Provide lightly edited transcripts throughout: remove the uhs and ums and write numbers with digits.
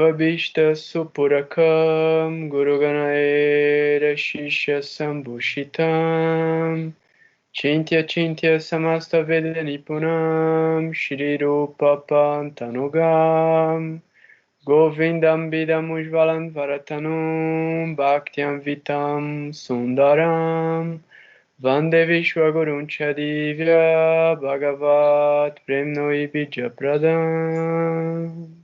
Svabhishta Supurakam Guru Ganaera Shishya Sambhushitam Chintya Chintya Samasta Veda Nipunam Shri Rupa Pantanugam Govindam Bidam Ujvalam Varatanum Bhaktyam Vitam Sundaram Vande Vishwagurun Chadivya Bhagavat Premnoi Bijapradam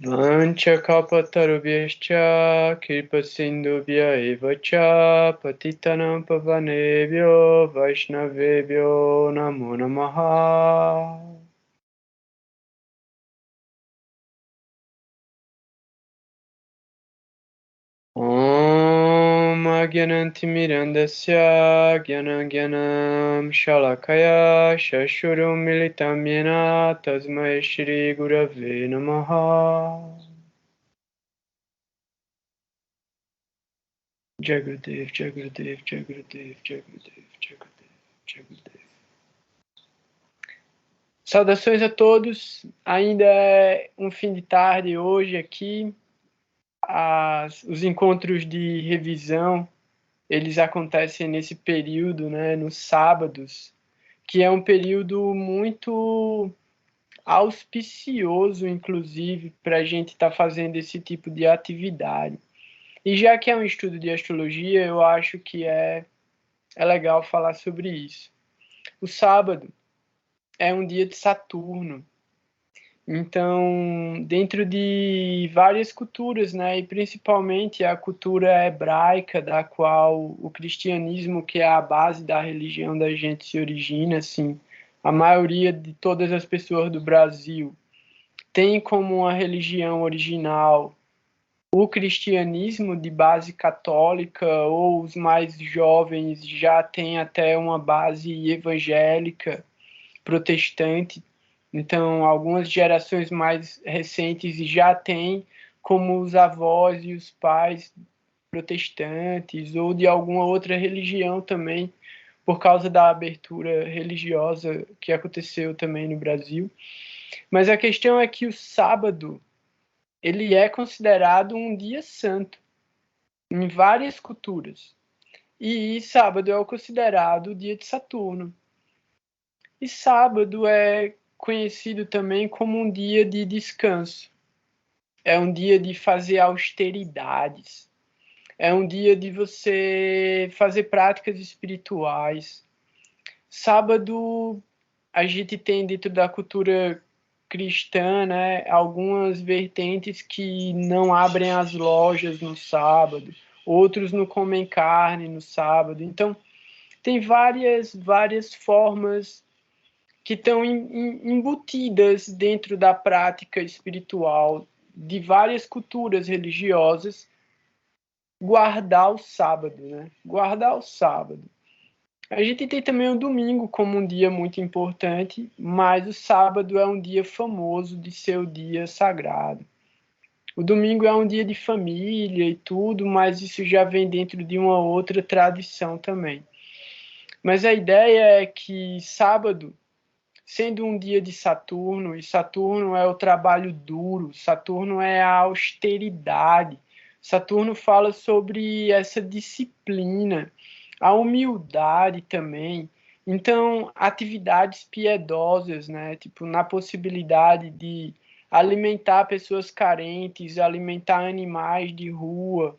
Vanchakalpatarubhyascha Kripasindubhya evacha Patitanam pavanebhyo Vaishnavebhyo Namo Namaha. Om Agyanantimirandasya Gyanagyanam Shalakaya Shashurum Militam Yena Tasmai Shri Gurave Namaha. Jagadev, Jagadev, Jagadev, Jagadev, Jagadev, Jagadev. Saudações a todos, ainda é um fim de tarde hoje aqui. Os encontros de revisão, eles acontecem nesse período, né, nos sábados, que é um período muito auspicioso, inclusive, para a gente estar fazendo esse tipo de atividade. E já que é um estudo de astrologia, eu acho que é legal falar sobre isso. O sábado é um dia de Saturno. Então, dentro de várias culturas, né, e principalmente a cultura hebraica, da qual o cristianismo, que é a base da religião da gente, se origina, assim, a maioria de todas as pessoas do Brasil tem como uma religião original o cristianismo de base católica, ou os mais jovens já têm até uma base evangélica, protestante. Então, algumas gerações mais recentes já têm, como os avós e os pais protestantes, ou de alguma outra religião também, por causa da abertura religiosa que aconteceu também no Brasil. Mas a questão é que o sábado, ele é considerado um dia santo em várias culturas. E sábado é considerado o dia de Saturno. E sábado é conhecido também como um dia de descanso. É um dia de fazer austeridades. É um dia de você fazer práticas espirituais. Sábado, a gente tem dentro da cultura cristã, né, algumas vertentes que não abrem as lojas no sábado, outros não comem carne no sábado. Então, tem várias formas que estão embutidas dentro da prática espiritual de várias culturas religiosas, guardar o sábado, né? Guardar o sábado. A gente tem também o domingo como um dia muito importante, mas o sábado é um dia famoso de ser o dia sagrado. O domingo é um dia de família e tudo, mas isso já vem dentro de uma outra tradição também. Mas a ideia é que sábado, sendo um dia de Saturno, e Saturno é o trabalho duro, Saturno é a austeridade, Saturno fala sobre essa disciplina, a humildade também. Então, atividades piedosas, né? Tipo, na possibilidade de alimentar pessoas carentes, alimentar animais de rua.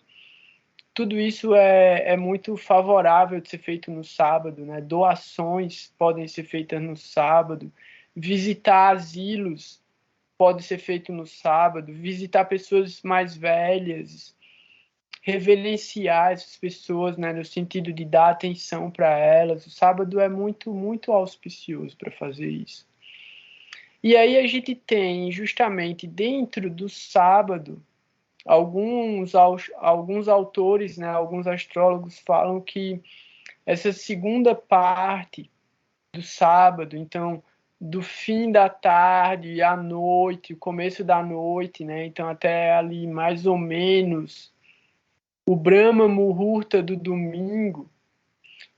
Tudo isso é muito favorável de ser feito no sábado, né? Doações podem ser feitas no sábado, visitar asilos pode ser feito no sábado, visitar pessoas mais velhas, reverenciar essas pessoas, né, no sentido de dar atenção para elas. O sábado é muito auspicioso para fazer isso. E aí a gente tem, justamente dentro do sábado, alguns autores, né, alguns astrólogos falam que essa segunda parte do sábado, então do fim da tarde à noite, o começo da noite, né, então até ali mais ou menos o Brahma Muhurta do domingo,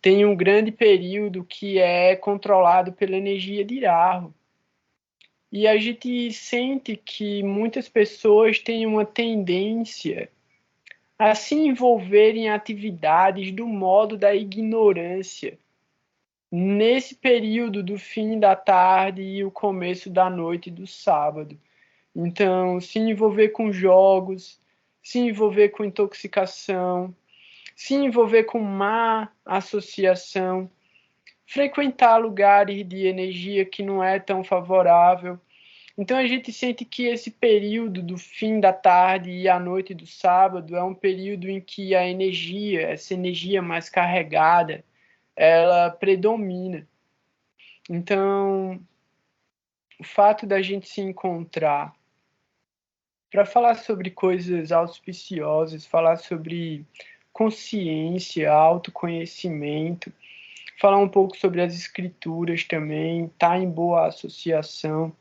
tem um grande período que é controlado pela energia de Rahu. E a gente sente que muitas pessoas têm uma tendência a se envolver em atividades do modo da ignorância, nesse período do fim da tarde e o começo da noite do sábado. Então, se envolver com jogos, se envolver com intoxicação, se envolver com má associação, frequentar lugares de energia que não é tão favorável. Então a gente sente que esse período do fim da tarde e a noite do sábado é um período em que a energia, essa energia mais carregada, ela predomina. Então, o fato da gente se encontrar para falar sobre coisas auspiciosas, falar sobre consciência, autoconhecimento, falar um pouco sobre as escrituras também, estar em boa associação.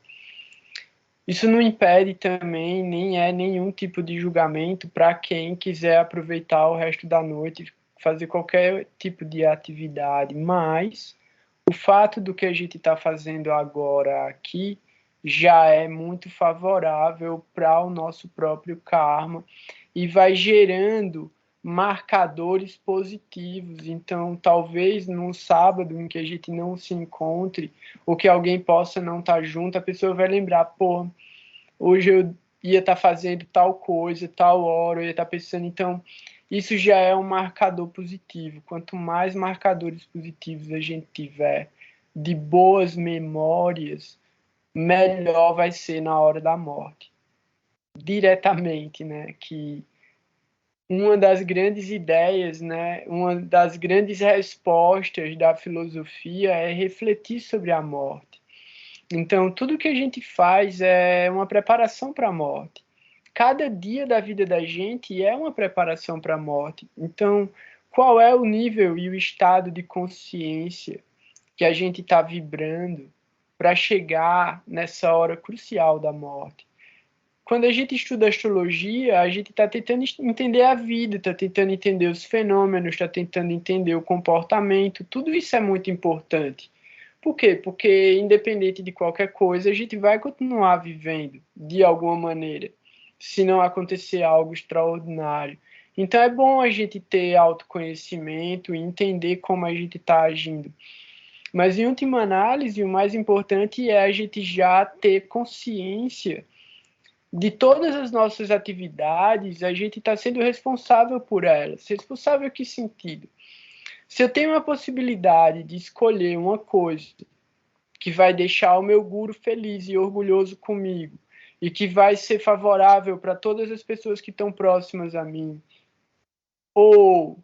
Isso não impede também, nem é nenhum tipo de julgamento para quem quiser aproveitar o resto da noite, fazer qualquer tipo de atividade, mas o fato do que a gente está fazendo agora aqui já é muito favorável para o nosso próprio karma e vai gerando marcadores positivos. Então, talvez num sábado em que a gente não se encontre, ou que alguém possa não estar junto, a pessoa vai lembrar, pô, hoje eu ia estar fazendo tal coisa, tal hora, eu ia estar pensando. Então, isso já é um marcador positivo. Quanto mais marcadores positivos a gente tiver de boas memórias, melhor vai ser na hora da morte. Diretamente, né? Que uma das grandes ideias, né? Uma das grandes respostas da filosofia é refletir sobre a morte. Então, tudo que a gente faz é uma preparação para a morte. Cada dia da vida da gente é uma preparação para a morte. Então, qual é o nível e o estado de consciência que a gente está vibrando para chegar nessa hora crucial da morte? Quando a gente estuda astrologia, a gente está tentando entender a vida, está tentando entender os fenômenos, está tentando entender o comportamento. Tudo isso é muito importante. Por quê? Porque, independente de qualquer coisa, a gente vai continuar vivendo de alguma maneira, se não acontecer algo extraordinário. Então, é bom a gente ter autoconhecimento e entender como a gente está agindo. Mas, em última análise, o mais importante é a gente já ter consciência de todas as nossas atividades, a gente está sendo responsável por elas. Responsável em que sentido? Se eu tenho a possibilidade de escolher uma coisa que vai deixar o meu guru feliz e orgulhoso comigo, e que vai ser favorável para todas as pessoas que estão próximas a mim, ou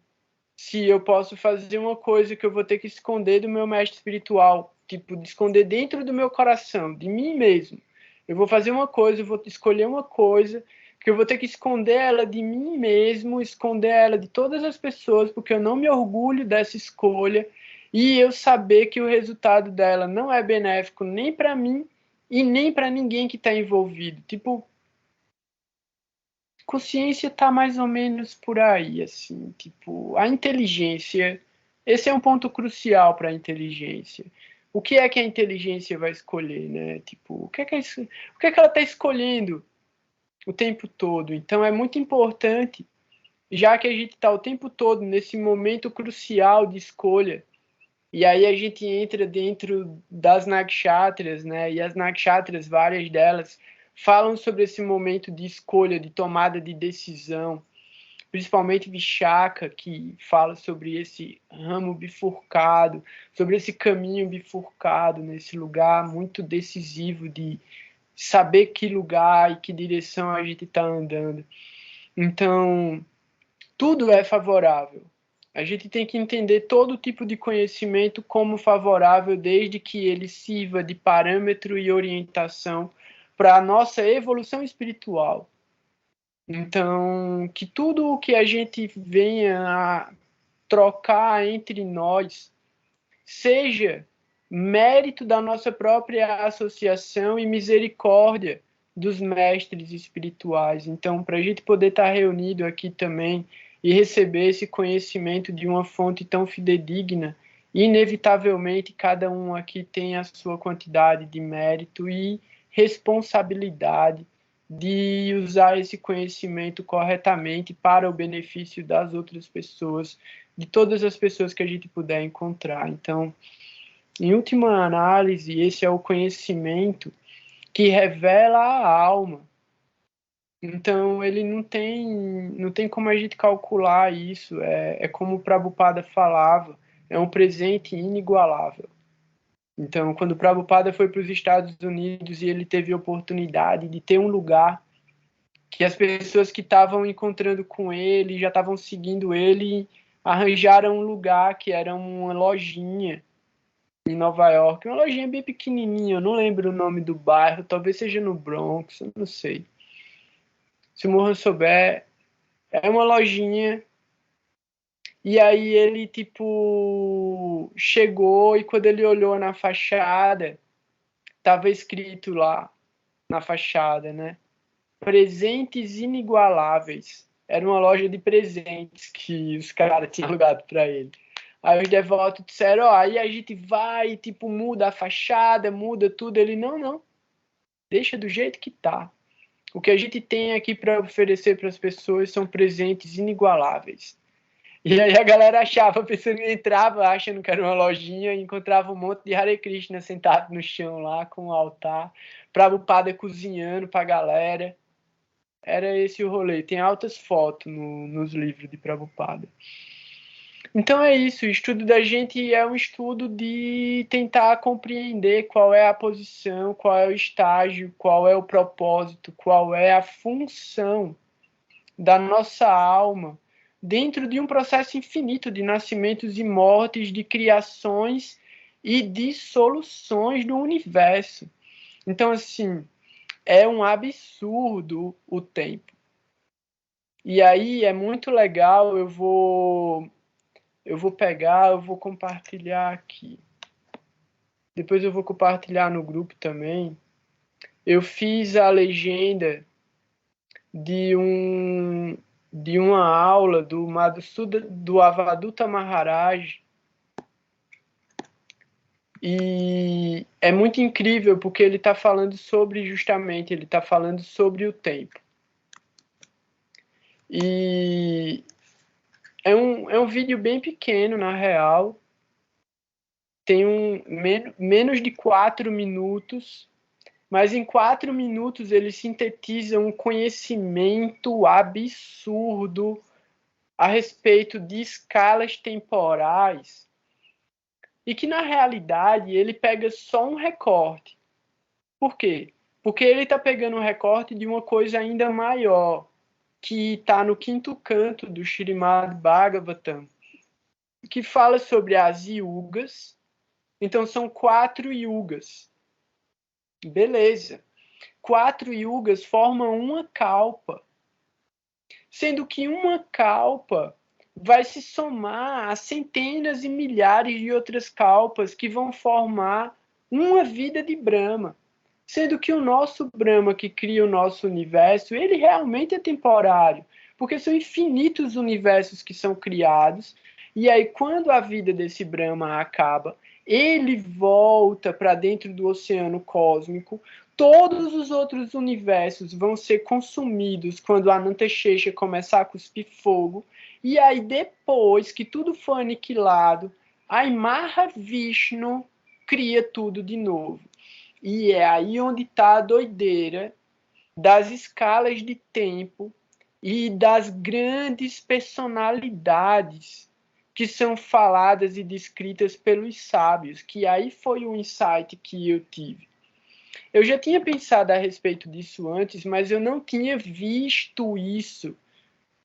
se eu posso fazer uma coisa que eu vou ter que esconder do meu mestre espiritual, tipo, de esconder dentro do meu coração, de mim mesmo. Eu vou fazer uma coisa, eu vou escolher uma coisa que eu vou ter que esconder ela de mim mesmo, esconder ela de todas as pessoas, porque eu não me orgulho dessa escolha, e eu saber que o resultado dela não é benéfico nem para mim e nem para ninguém que está envolvido. Tipo, consciência está mais ou menos por aí, assim, tipo, a inteligência, esse é um ponto crucial para a inteligência. O que é que a inteligência vai escolher, né? Tipo, o que é que ela está escolhendo o tempo todo? Então é muito importante, já que a gente está o tempo todo nesse momento crucial de escolha, e aí a gente entra dentro das nakshatras, né? E as nakshatras, várias delas, falam sobre esse momento de escolha, de tomada de decisão, principalmente Vishaka, que fala sobre esse ramo bifurcado, sobre esse caminho bifurcado, nesse lugar muito decisivo de saber que lugar e que direção a gente está andando. Então, tudo é favorável. A gente tem que entender todo tipo de conhecimento como favorável, desde que ele sirva de parâmetro e orientação para a nossa evolução espiritual. Então, que tudo o que a gente venha a trocar entre nós seja mérito da nossa própria associação e misericórdia dos mestres espirituais. Então, para a gente poder estar reunido aqui também e receber esse conhecimento de uma fonte tão fidedigna, inevitavelmente cada um aqui tem a sua quantidade de mérito e responsabilidade de usar esse conhecimento corretamente para o benefício das outras pessoas, de todas as pessoas que a gente puder encontrar. Então, em última análise, esse é o conhecimento que revela a alma. Então, ele não tem como a gente calcular isso. É como o Prabhupada falava, é um presente inigualável. Então, quando o Prabhupada foi para os Estados Unidos e ele teve a oportunidade de ter um lugar que as pessoas que estavam encontrando com ele, já estavam seguindo ele, arranjaram um lugar que era uma lojinha em Nova York, uma lojinha bem pequenininha, eu não lembro o nome do bairro, talvez seja no Bronx, eu não sei. Se o Mohan souber, é uma lojinha. E aí ele, tipo, chegou e quando ele olhou na fachada, tava escrito lá na fachada, né? Presentes inigualáveis. Era uma loja de presentes que os caras tinham alugado para ele. Aí os devotos disseram, ó, aí a gente vai, tipo, muda a fachada, muda tudo. Ele, não, deixa do jeito que tá. O que a gente tem aqui para oferecer para as pessoas são presentes inigualáveis. E aí a galera achava, pensando que entrava, achando que era uma lojinha, e encontrava um monte de Hare Krishna sentado no chão lá, com o altar, Prabhupada cozinhando pra galera. Era esse o rolê. Tem altas fotos nos livros de Prabhupada. Então é isso, o estudo da gente é um estudo de tentar compreender qual é a posição, qual é o estágio, qual é o propósito, qual é a função da nossa alma dentro de um processo infinito de nascimentos e mortes, de criações e dissoluções do universo. Então, assim, é um absurdo o tempo. E aí é muito legal, eu vou pegar, eu vou compartilhar aqui. Depois eu vou compartilhar no grupo também. Eu fiz a legenda de uma aula do Madhusuda, do Avaduta Maharaj. E é muito incrível porque ele está falando sobre, justamente, ele está falando sobre o tempo. E é um vídeo bem pequeno, na real. Tem menos de 4 minutos, mas em 4 minutos ele sintetiza um conhecimento absurdo a respeito de escalas temporais e que, na realidade, ele pega só um recorte. Por quê? Porque ele está pegando um recorte de uma coisa ainda maior, que está no quinto canto do Srimad Bhagavatam, que fala sobre as yugas. Então, são 4 yugas. Beleza. 4 yugas formam uma kalpa, sendo que uma kalpa vai se somar a centenas e milhares de outras kalpas que vão formar uma vida de Brahma. Sendo que o nosso Brahma, que cria o nosso universo, ele realmente é temporário, porque são infinitos universos que são criados, e aí quando a vida desse Brahma acaba, ele volta para dentro do oceano cósmico, todos os outros universos vão ser consumidos quando a Anantashesha começar a cuspir fogo, e aí depois que tudo for aniquilado, a Mahavishnu cria tudo de novo. E é aí onde está a doideira das escalas de tempo e das grandes personalidades que são faladas e descritas pelos sábios, que aí foi o insight que eu tive. Eu já tinha pensado a respeito disso antes, mas eu não tinha visto isso,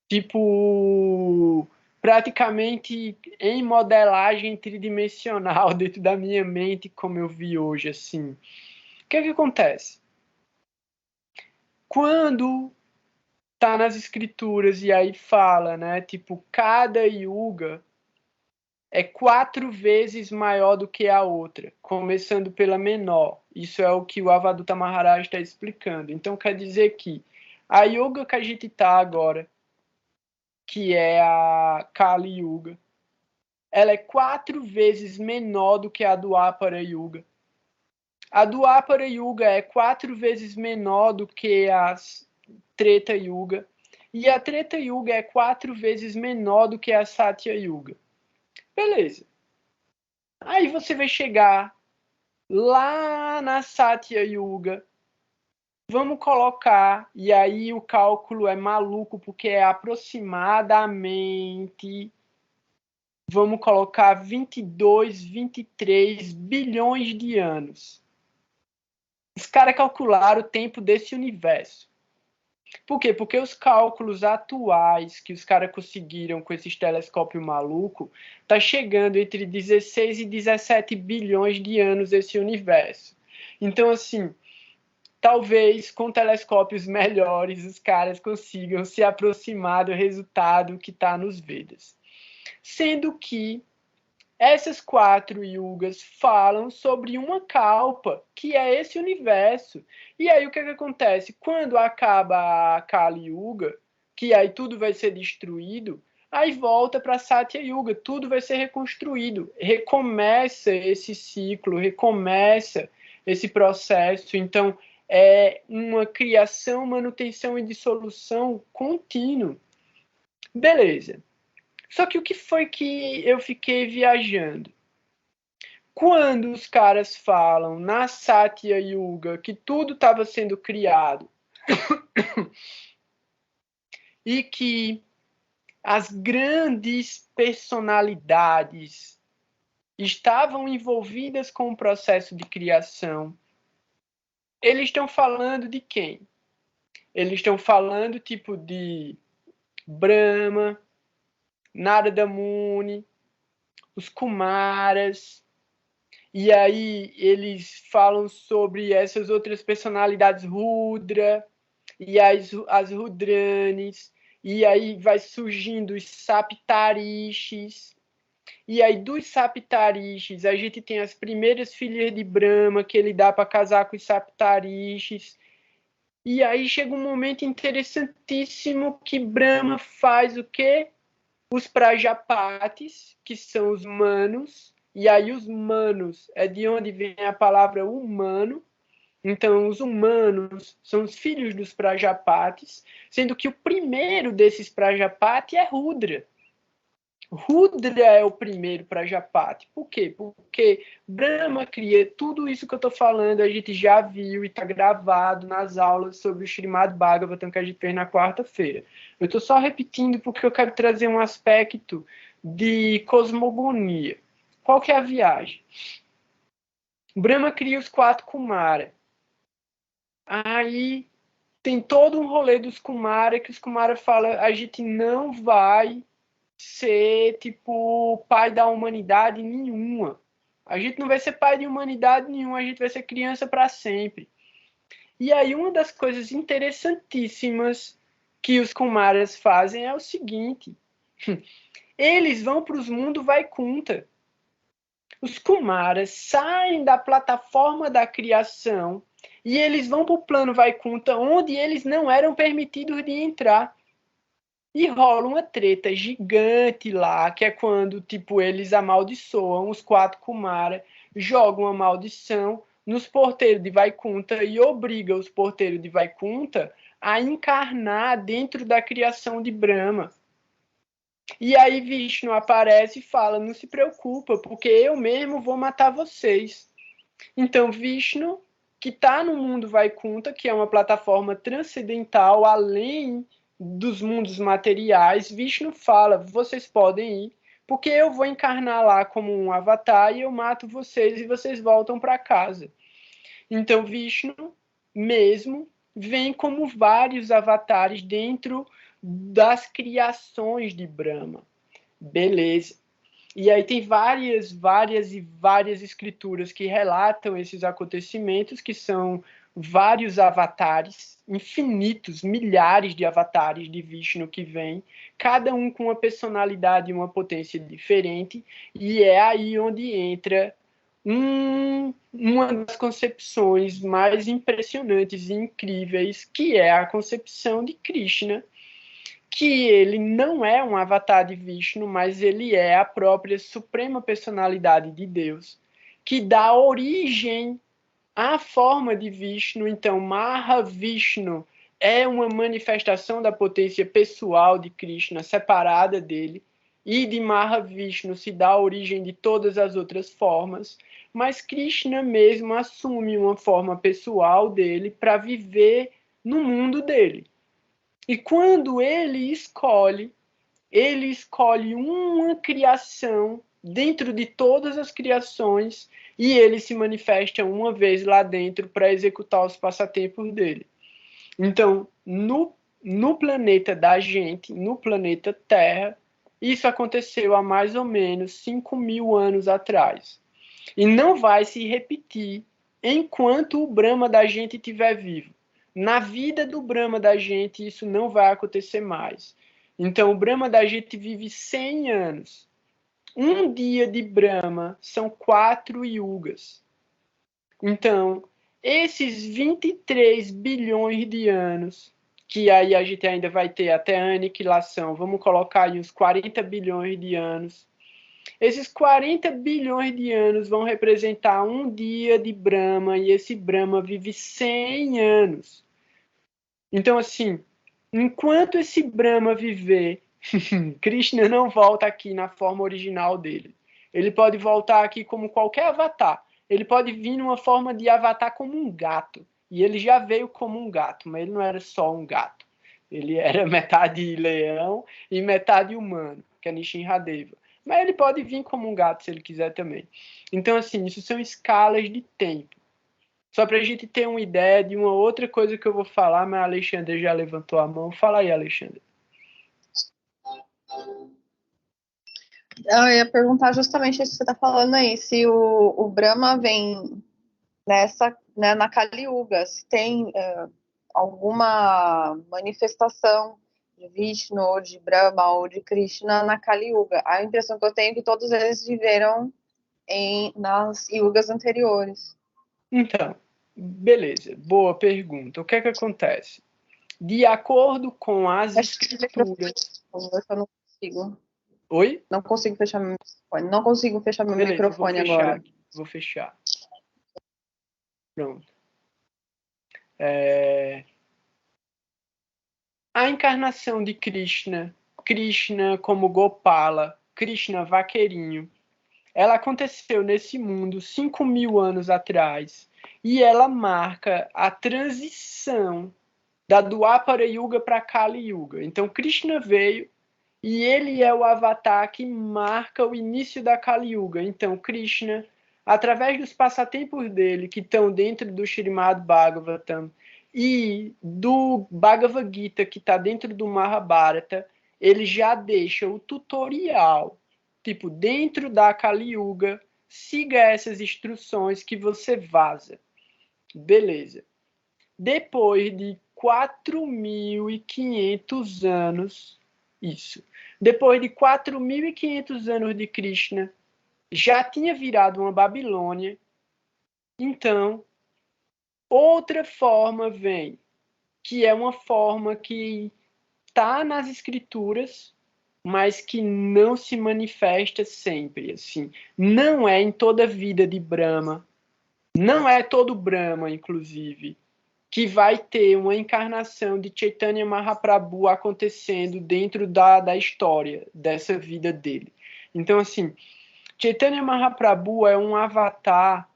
tipo, praticamente em modelagem tridimensional dentro da minha mente, como eu vi hoje, assim. O que é que acontece? Quando tá nas escrituras e aí fala, né, tipo, cada yuga é 4 vezes maior do que a outra, começando pela menor. Isso é o que o Avaduta Maharaj está explicando. Então quer dizer que a yuga que a gente está agora, que é a Kali Yuga, ela é 4 vezes menor do que a do Apara Yuga. A Dwapara Yuga é 4 vezes menor do que a Treta Yuga. E a Treta Yuga é 4 vezes menor do que a Satya Yuga. Beleza. Aí você vai chegar lá na Satya Yuga. Vamos colocar, e aí o cálculo é maluco, porque é aproximadamente, vamos colocar 22, 23 bilhões de anos. Os caras calcularam o tempo desse universo. Por quê? Porque os cálculos atuais que os caras conseguiram com esses telescópios malucos, tá chegando entre 16 e 17 bilhões de anos esse universo. Então, assim, talvez com telescópios melhores os caras consigam se aproximar do resultado que está nos Vedas. Sendo que essas 4 yugas falam sobre uma kalpa, que é esse universo. E aí o que acontece? Quando acaba a Kali Yuga, que aí tudo vai ser destruído, aí volta para Satya Yuga, tudo vai ser reconstruído. Recomeça esse ciclo, recomeça esse processo. Então, é uma criação, manutenção e dissolução contínua. Beleza. Só que o que foi que eu fiquei viajando? Quando os caras falam na Satya Yuga que tudo estava sendo criado e que as grandes personalidades estavam envolvidas com o processo de criação, eles estão falando de quem? Eles estão falando tipo de Brahma, Narada Muni, os Kumaras, e aí eles falam sobre essas outras personalidades Rudra, e as Rudranis, e aí vai surgindo os Saptarishis, e aí dos Saptarishis a gente tem as primeiras filhas de Brahma, que ele dá para casar com os Saptarishis, e aí chega um momento interessantíssimo que Brahma faz o quê? Os Prajapatis, que são os manos, e aí os manos é de onde vem a palavra humano. Então, os humanos são os filhos dos Prajapatis, sendo que o primeiro desses Prajapati é Rudra. Rudra é o primeiro Prajapati. Por quê? Porque Brahma cria tudo isso que eu estou falando, a gente já viu e está gravado nas aulas sobre o Srimad Bhagavatam que a gente fez na quarta-feira. Eu estou só repetindo porque eu quero trazer um aspecto de cosmogonia. Qual que é a viagem? Brahma cria os 4 Kumara. Aí tem todo um rolê dos Kumara que os Kumara falam, a gente não vai ser tipo pai da humanidade nenhuma. A gente não vai ser pai de humanidade nenhuma, a gente vai ser criança para sempre. E aí uma das coisas interessantíssimas que os Kumaras fazem é o seguinte: eles vão para os mundos Vaikunta. Os Kumaras saem da plataforma da criação e eles vão para o plano Vaikunta, onde eles não eram permitidos de entrar. E rola uma treta gigante lá, que é quando tipo, eles amaldiçoam os 4 Kumara, jogam uma maldição nos porteiros de Vaikunta e obriga os porteiros de Vaikunta a encarnar dentro da criação de Brahma. E aí Vishnu aparece e fala, não se preocupa, porque eu mesmo vou matar vocês. Então Vishnu, que está no mundo Vaikunta, que é uma plataforma transcendental, além dos mundos materiais, Vishnu fala, vocês podem ir, porque eu vou encarnar lá como um avatar e eu mato vocês e vocês voltam para casa. Então Vishnu mesmo vem como vários avatares dentro das criações de Brahma. Beleza. E aí tem várias escrituras que relatam esses acontecimentos, que são vários avatares, infinitos, milhares de avatares de Vishnu que vêm, cada um com uma personalidade e uma potência diferente, e é aí onde entra uma das concepções mais impressionantes e incríveis, que é a concepção de Krishna, que ele não é um avatar de Vishnu, mas ele é a própria suprema personalidade de Deus, que dá origem A forma de Vishnu, então, Mahavishnu, é uma manifestação da potência pessoal de Krishna, separada dele, e de Mahavishnu se dá a origem de todas as outras formas, mas Krishna mesmo assume uma forma pessoal dele para viver no mundo dele. E quando ele escolhe uma criação dentro de todas as criações e ele se manifesta uma vez lá dentro para executar os passatempos dele. Então, no planeta da gente, no planeta Terra, isso aconteceu há mais ou menos 5.000 anos atrás. E não vai se repetir enquanto o Brahma da gente estiver vivo. Na vida do Brahma da gente, isso não vai acontecer mais. Então, o Brahma da gente vive 100 anos. Um dia de Brahma são 4 yugas. Então, esses 23 bilhões de anos, que aí a gente ainda vai ter até a aniquilação, vamos colocar aí uns 40 bilhões de anos. Esses 40 bilhões de anos vão representar um dia de Brahma, e esse Brahma vive 100 anos. Então, assim, enquanto esse Brahma viver, Krishna não volta aqui na forma original dele. Ele pode voltar aqui como qualquer avatar. Ele pode vir numa forma de avatar como um gato. E ele já veio como um gato, mas ele não era só um gato. Ele era metade leão e metade humano, que é Nishinradeva. Mas ele pode vir como um gato se ele quiser também. Então, assim, isso são escalas de tempo. Só para a gente ter uma ideia de uma outra coisa que eu vou falar, mas a Alexandre já levantou a mão. Fala aí, Alexandre. Eu ia perguntar justamente isso que você está falando aí, se o Brahma vem nessa, né, na Kali Yuga, se tem alguma manifestação de Vishnu, ou de Brahma, ou de Krishna na Kali Yuga. A impressão que eu tenho é que todos eles viveram nas yugas anteriores. Então, beleza, boa pergunta. O que é que acontece? De acordo com as escrituras... Eu não consigo. Oi? Não consigo fechar meu microfone. Não consigo fechar meu Beleza, microfone agora. Aqui. Vou fechar. Pronto. A encarnação de Krishna, Krishna como Gopala, Krishna vaqueirinho, ela aconteceu nesse mundo 5.000 anos atrás e ela marca a transição da Dwapara Yuga para Kali Yuga. Então Krishna veio e ele é o avatar que marca o início da Kali Yuga. Então Krishna, através dos passatempos dele que estão dentro do Srimad Bhagavatam e do Bhagavad Gita que está dentro do Mahabharata, ele já deixa o tutorial, tipo, dentro da Kali Yuga, siga essas instruções que você vaza. Beleza. Depois de 4.500 anos, isso. Depois de 4.500 anos de Krishna, já tinha virado uma Babilônia. Então, outra forma vem, que é uma forma que está nas escrituras, mas que não se manifesta sempre. Assim. Não é em toda a vida de Brahma, não é todo Brahma, inclusive, que vai ter uma encarnação de Chaitanya Mahaprabhu acontecendo dentro da história dessa vida dele. Então, assim, Chaitanya Mahaprabhu é um avatar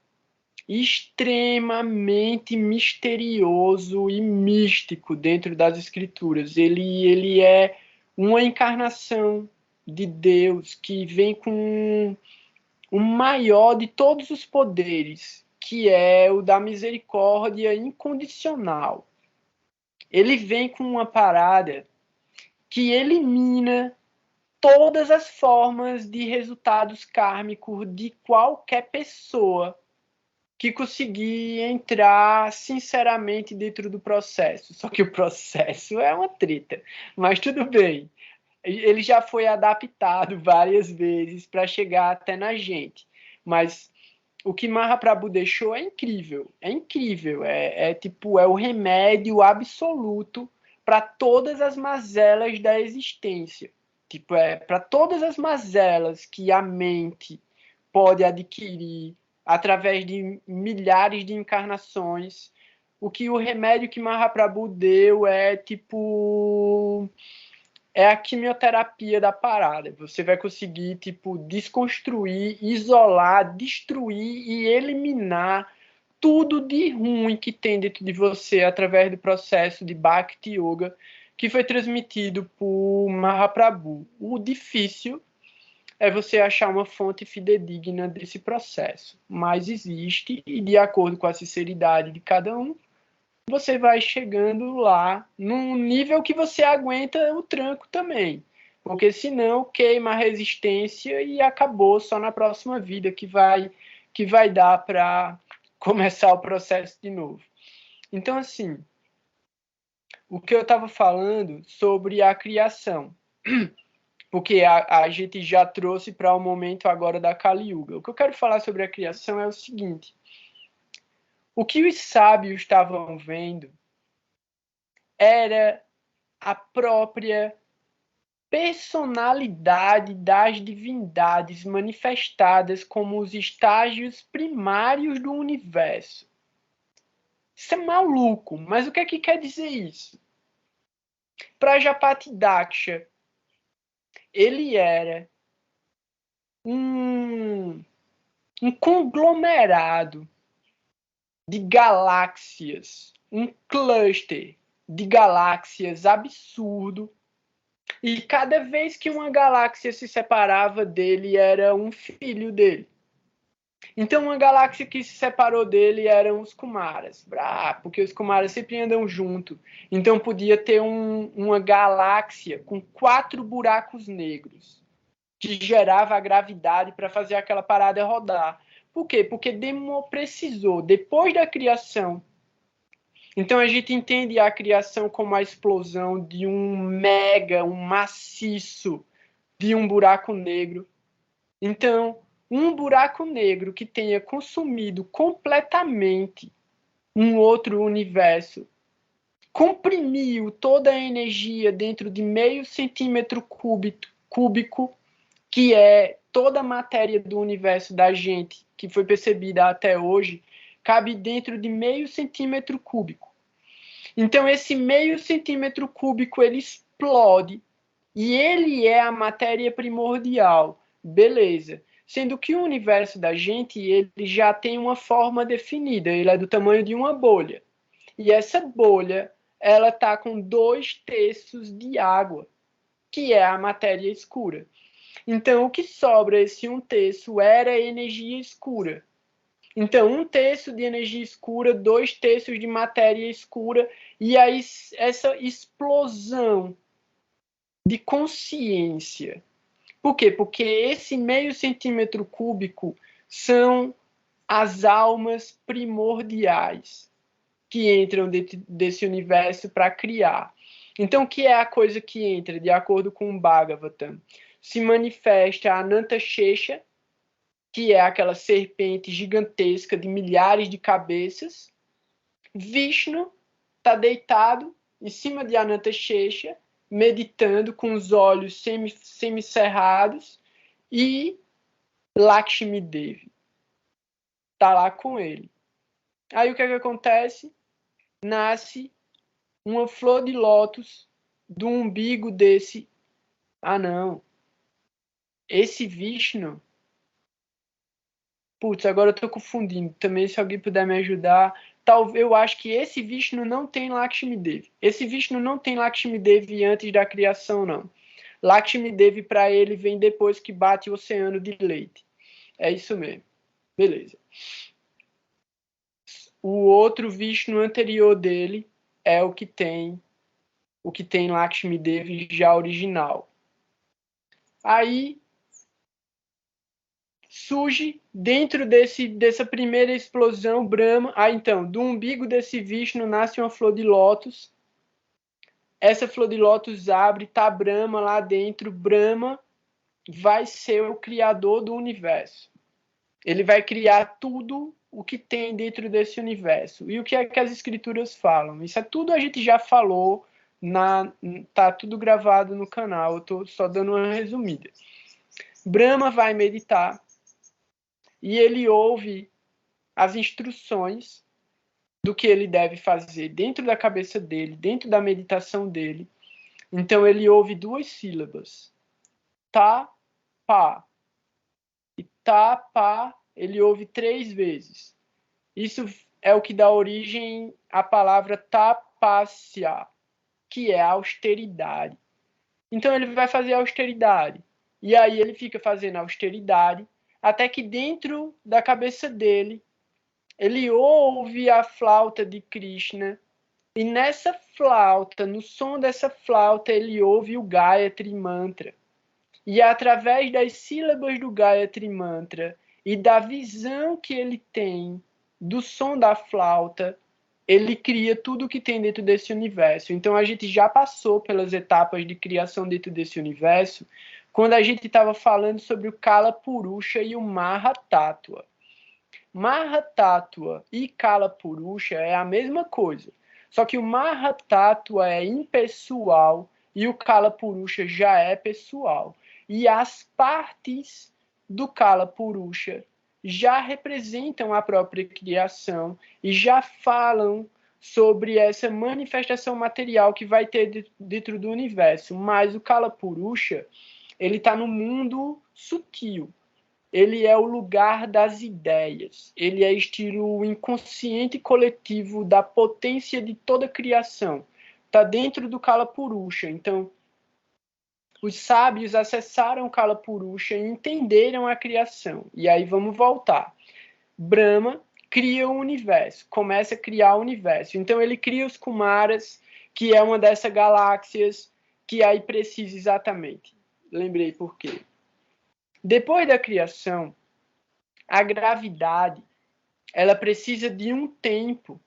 extremamente misterioso e místico dentro das escrituras. Ele é uma encarnação de Deus que vem com o maior de todos os poderes, que é o da misericórdia incondicional. Ele vem com uma parada que elimina todas as formas de resultados kármicos de qualquer pessoa que conseguir entrar sinceramente dentro do processo. Só que o processo é uma treta. Mas tudo bem. Ele já foi adaptado várias vezes para chegar até na gente. Mas o que Mahaprabhu deixou é incrível. É incrível. Tipo, é o remédio absoluto para todas as mazelas da existência. Tipo, para todas as mazelas que a mente pode adquirir através de milhares de encarnações. O que o remédio que Mahaprabhu deu é tipo... é a quimioterapia da parada. Você vai conseguir, tipo, desconstruir, isolar, destruir e eliminar tudo de ruim que tem dentro de você através do processo de Bhakti Yoga que foi transmitido por Mahaprabhu. O difícil é você achar uma fonte fidedigna desse processo, mas existe e de acordo com a sinceridade de cada um, você vai chegando lá num nível que você aguenta o tranco também. Porque senão queima a resistência e acabou só na próxima vida que vai dar para começar o processo de novo. Então, assim, o que eu estava falando sobre a criação, porque a gente já trouxe para o momento agora da Kali Yuga. O que eu quero falar sobre a criação é o seguinte: o que os sábios estavam vendo era a própria personalidade das divindades manifestadas como os estágios primários do universo. Isso é maluco, mas o que é que quer dizer isso? Prajapati Daksha, ele era um conglomerado de galáxias, um cluster de galáxias absurdo. E cada vez que uma galáxia se separava dele, era um filho dele. Então, uma galáxia que se separou dele eram os Kumaras. Porque os Kumaras sempre andam junto. Então, podia ter uma galáxia com 4 buracos negros, que gerava a gravidade para fazer aquela parada rodar. Por quê? Porque precisou, depois da criação. Então a gente entende a criação como a explosão de um maciço de um buraco negro. Então, um buraco negro que tenha consumido completamente um outro universo, comprimiu toda a energia dentro de meio centímetro cúbico, que é toda a matéria do universo da gente, que foi percebida até hoje, cabe dentro de meio centímetro cúbico. Então, esse meio centímetro cúbico, ele explode, e ele é a matéria primordial. Beleza. Sendo que o universo da gente, ele já tem uma forma definida, ele é do tamanho de uma bolha. E essa bolha, ela está com 2/3 de água, que é a matéria escura. Então, o que sobra, esse 1/3, era energia escura. Então, 1/3 de energia escura, 2/3 de matéria escura, e aí essa explosão de consciência. Por quê? Porque esse meio centímetro cúbico são as almas primordiais que entram dentro desse universo para criar. Então, o que é a coisa que entra, de acordo com o Bhagavatam? Se manifesta a Anantashesha, que é aquela serpente gigantesca de milhares de cabeças. Vishnu está deitado em cima de Anantashesha, meditando com os olhos semicerrados, e Lakshmi Devi está lá com ele. Aí o que é que acontece? Nasce uma flor de lótus do umbigo desse. Ah, não. Esse Vishnu. Putz, agora eu tô confundindo. Também, se alguém puder me ajudar. Eu acho que esse Vishnu não tem Lakshmi Devi. Esse Vishnu não tem Lakshmi Devi antes da criação, não. Lakshmi Devi para ele vem depois que bate o oceano de leite. É isso mesmo. Beleza. O outro Vishnu anterior dele é o que tem Lakshmi Devi já original. Aí surge dentro dessa primeira explosão Brahma. Então, do umbigo desse Vishnu nasce uma flor de lótus. Essa flor de lótus abre, tá Brahma lá dentro. Brahma vai ser o criador do universo. Ele vai criar tudo o que tem dentro desse universo. E o que é que as escrituras falam? Isso é tudo a gente já falou, tá tudo gravado no canal. Eu tô só dando uma resumida. Brahma vai meditar e ele ouve as instruções do que ele deve fazer dentro da cabeça dele, dentro da meditação dele. Então ele ouve 2 sílabas. Tá, pá. E tá, pá, ele ouve 3 vezes. Isso é o que dá origem à palavra tapasya, que é austeridade. Então ele vai fazer austeridade. E aí ele fica fazendo austeridade, até que dentro da cabeça dele, ele ouve a flauta de Krishna, e nessa flauta, no som dessa flauta, ele ouve o Gayatri Mantra. E através das sílabas do Gayatri Mantra e da visão que ele tem do som da flauta, ele cria tudo que tem dentro desse universo. Então a gente já passou pelas etapas de criação dentro desse universo, quando a gente estava falando sobre o Kala Purusha e o Mahatattva. Mahatattva e Kala Purusha é a mesma coisa, só que o Mahatattva é impessoal e o Kala Purusha já é pessoal. E as partes do Kala Purusha já representam a própria criação e já falam sobre essa manifestação material que vai ter dentro do universo. Mas o Kala Purusha, ele está no mundo sutil. Ele é o lugar das ideias. Ele é estilo inconsciente coletivo da potência de toda a criação. Está dentro do Kala Purusha. Então, os sábios acessaram o Kala Purusha e entenderam a criação. E aí vamos voltar. Brahma cria o universo, começa a criar o universo. Então ele cria os Kumaras, que é uma dessas galáxias, que aí precisa exatamente. Lembrei por quê. Depois da criação, a gravidade, ela precisa de um tempo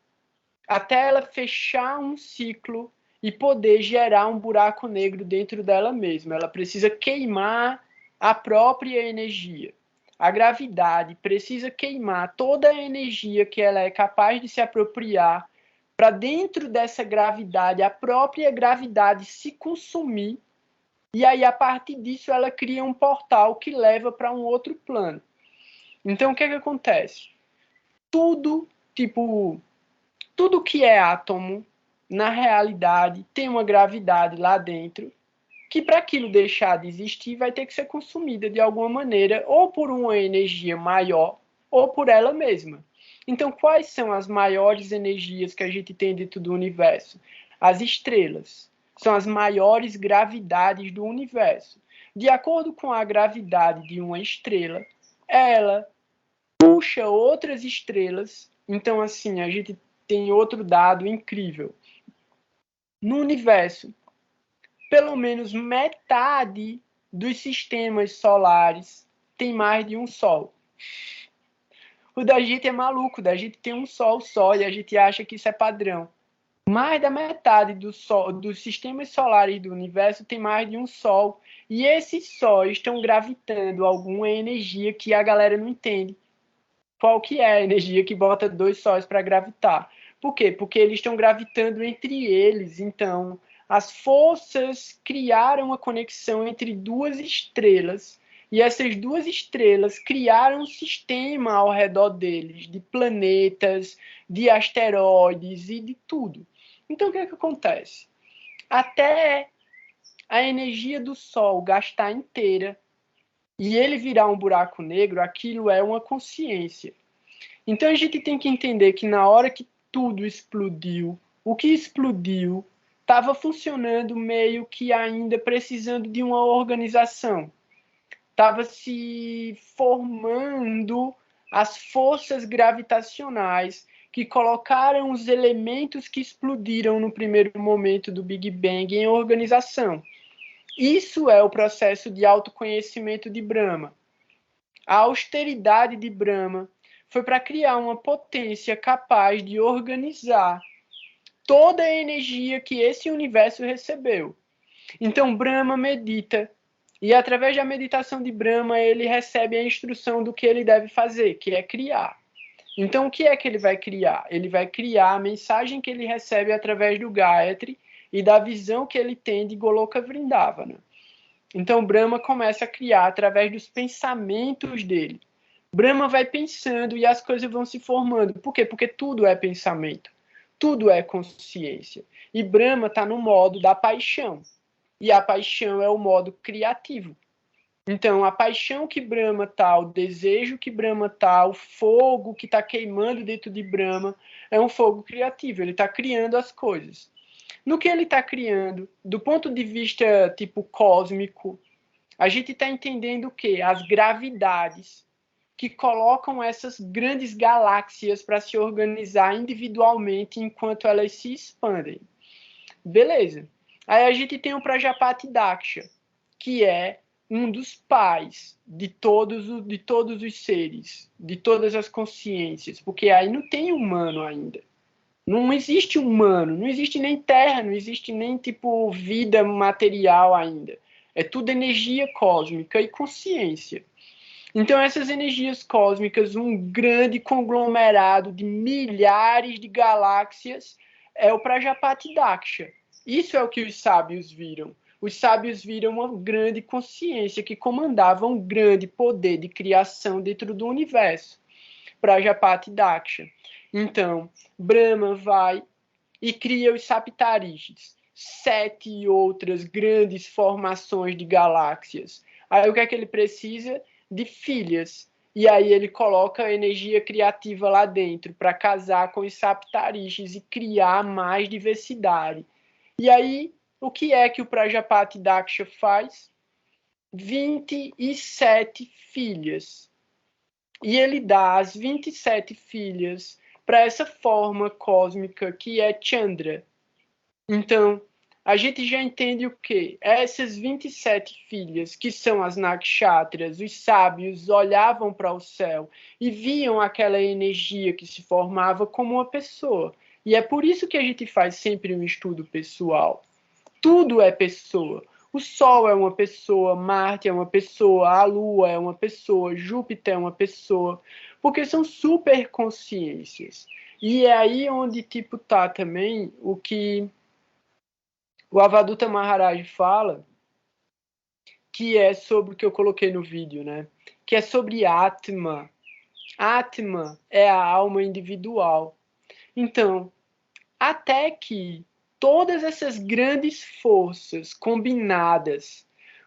até ela fechar um ciclo e poder gerar um buraco negro dentro dela mesma. Ela precisa queimar a própria energia. A gravidade precisa queimar toda a energia que ela é capaz de se apropriar para dentro dessa gravidade, a própria gravidade se consumir, e aí a partir disso ela cria um portal que leva para um outro plano. Então o que é que acontece? Tudo que é átomo, na realidade, tem uma gravidade lá dentro, que para aquilo deixar de existir, vai ter que ser consumida de alguma maneira, ou por uma energia maior, ou por ela mesma. Então, quais são as maiores energias que a gente tem dentro do universo? As estrelas. São as maiores gravidades do universo. De acordo com a gravidade de uma estrela, ela puxa outras estrelas. Então, assim, a gente tem outro dado incrível. No universo, pelo menos metade dos sistemas solares tem mais de um Sol. O da gente é maluco, da gente tem um Sol só e a gente acha que isso é padrão. Mais da metade dos sistemas solares do universo tem mais de um Sol. E esses sóis estão gravitando alguma energia que a galera não entende. Qual que é a energia que bota 2 sóis para gravitar? Por quê? Porque eles estão gravitando entre eles. Então, as forças criaram uma conexão entre 2 estrelas. E essas 2 estrelas criaram um sistema ao redor deles, de planetas, de asteroides e de tudo. Então, o que é que acontece? Até a energia do Sol gastar inteira e ele virar um buraco negro, aquilo é uma consciência. Então a gente tem que entender que na hora que tudo explodiu, o que explodiu estava funcionando meio que ainda precisando de uma organização. Estava se formando as forças gravitacionais que colocaram os elementos que explodiram no primeiro momento do Big Bang em organização. Isso é o processo de autoconhecimento de Brahma. A austeridade de Brahma foi para criar uma potência capaz de organizar toda a energia que esse universo recebeu. Então Brahma medita, e através da meditação de Brahma ele recebe a instrução do que ele deve fazer, que é criar. Então o que é que ele vai criar? Ele vai criar a mensagem que ele recebe através do Gayatri e da visão que ele tem de Goloka Vrindavana. Então Brahma começa a criar através dos pensamentos dele. Brahma vai pensando e as coisas vão se formando. Por quê? Porque tudo é pensamento. Tudo é consciência. E Brahma está no modo da paixão. E a paixão é o modo criativo. Então, a paixão que Brahma está, o desejo que Brahma está, o fogo que está queimando dentro de Brahma, é um fogo criativo. Ele está criando as coisas. No que ele está criando, do ponto de vista tipo cósmico, a gente está entendendo o quê? As gravidades que colocam essas grandes galáxias para se organizar individualmente enquanto elas se expandem. Beleza. Aí a gente tem o Prajapati Daksha, que é um dos pais de todos os seres, de todas as consciências, porque aí não tem humano ainda. Não existe humano, não existe nem terra, não existe nem tipo vida material ainda. É tudo energia cósmica e consciência. Então essas energias cósmicas, um grande conglomerado de milhares de galáxias, é o Prajapati Daksha. Isso é o que os sábios viram. Os sábios viram uma grande consciência que comandava um grande poder de criação dentro do universo. Prajapati Daksha. Então, Brahma vai e cria os Saptarishis, 7 outras grandes formações de galáxias. Aí o que é que ele precisa? De filhas. E aí ele coloca a energia criativa lá dentro para casar com os Saptarishis e criar mais diversidade. E aí, o que é que o Prajapati Daksha faz? 27 filhas. E ele dá as 27 filhas para essa forma cósmica que é Chandra. Então, a gente já entende o quê? Essas 27 filhas, que são as nakshatras, os sábios olhavam para o céu e viam aquela energia que se formava como uma pessoa. E é por isso que a gente faz sempre um estudo pessoal. Tudo é pessoa. O Sol é uma pessoa, Marte é uma pessoa, a Lua é uma pessoa, Júpiter é uma pessoa, porque são superconsciências. E é aí onde tipo tá também o que o Avaduta Maharaj fala, que é sobre o que eu coloquei no vídeo, né? Que é sobre Atma. Atma é a alma individual. Então, até que todas essas grandes forças combinadas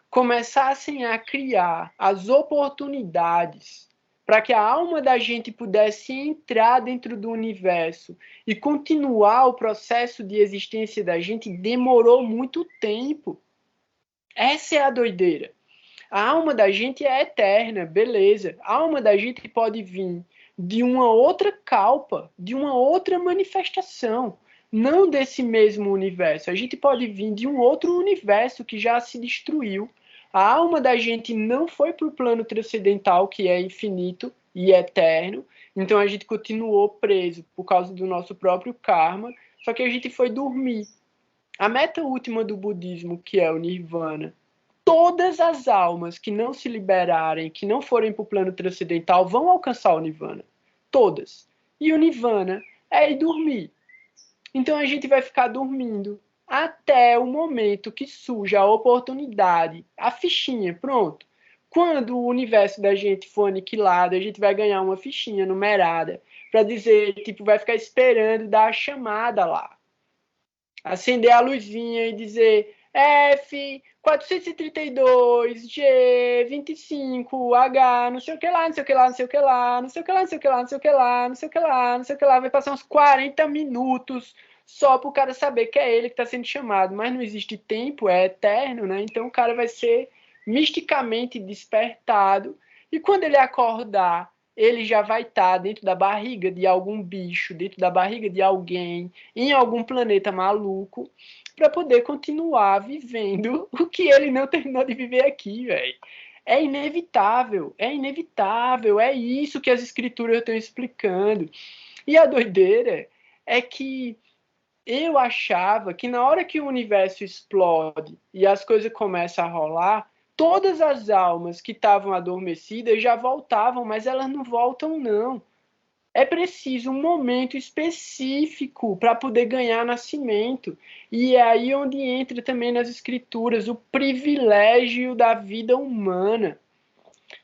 começassem a criar as oportunidades para que a alma da gente pudesse entrar dentro do universo e continuar o processo de existência da gente, demorou muito tempo. Essa é a doideira. A alma da gente é eterna, beleza. A alma da gente pode vir de uma outra kalpa, de uma outra manifestação, não desse mesmo universo. A gente pode vir de um outro universo que já se destruiu. A alma da gente não foi para o plano transcendental, que é infinito e eterno, então a gente continuou preso por causa do nosso próprio karma, só que a gente foi dormir. A meta última do budismo, que é o Nirvana, todas as almas que não se liberarem, que não forem para o plano transcendental, vão alcançar o Nirvana. Todas. E o Nirvana é ir dormir. Então a gente vai ficar dormindo até o momento que surja a oportunidade, a fichinha, pronto. Quando o universo da gente for aniquilado, a gente vai ganhar uma fichinha numerada para dizer, tipo, vai ficar esperando dar a chamada lá. Acender a luzinha e dizer F 432 G 25 H não sei o que lá, não sei o que lá, não sei o que lá, não sei o que lá, não sei o que lá, não sei o que lá, não sei o que lá, não sei o que lá, vai passar uns 40 minutos só para o cara saber que é ele que está sendo chamado, mas não existe tempo, é eterno, né? Então o cara vai ser misticamente despertado e quando ele acordar ele já vai estar dentro da barriga de algum bicho, dentro da barriga de alguém, em algum planeta maluco, para poder continuar vivendo o que ele não terminou de viver aqui, velho. É inevitável, é isso que as escrituras estão explicando. E a doideira é que eu achava que na hora que o universo explode e as coisas começam a rolar, todas as almas que estavam adormecidas já voltavam, mas elas não voltam, não. É preciso um momento específico para poder ganhar nascimento. E é aí onde entra também nas escrituras o privilégio da vida humana.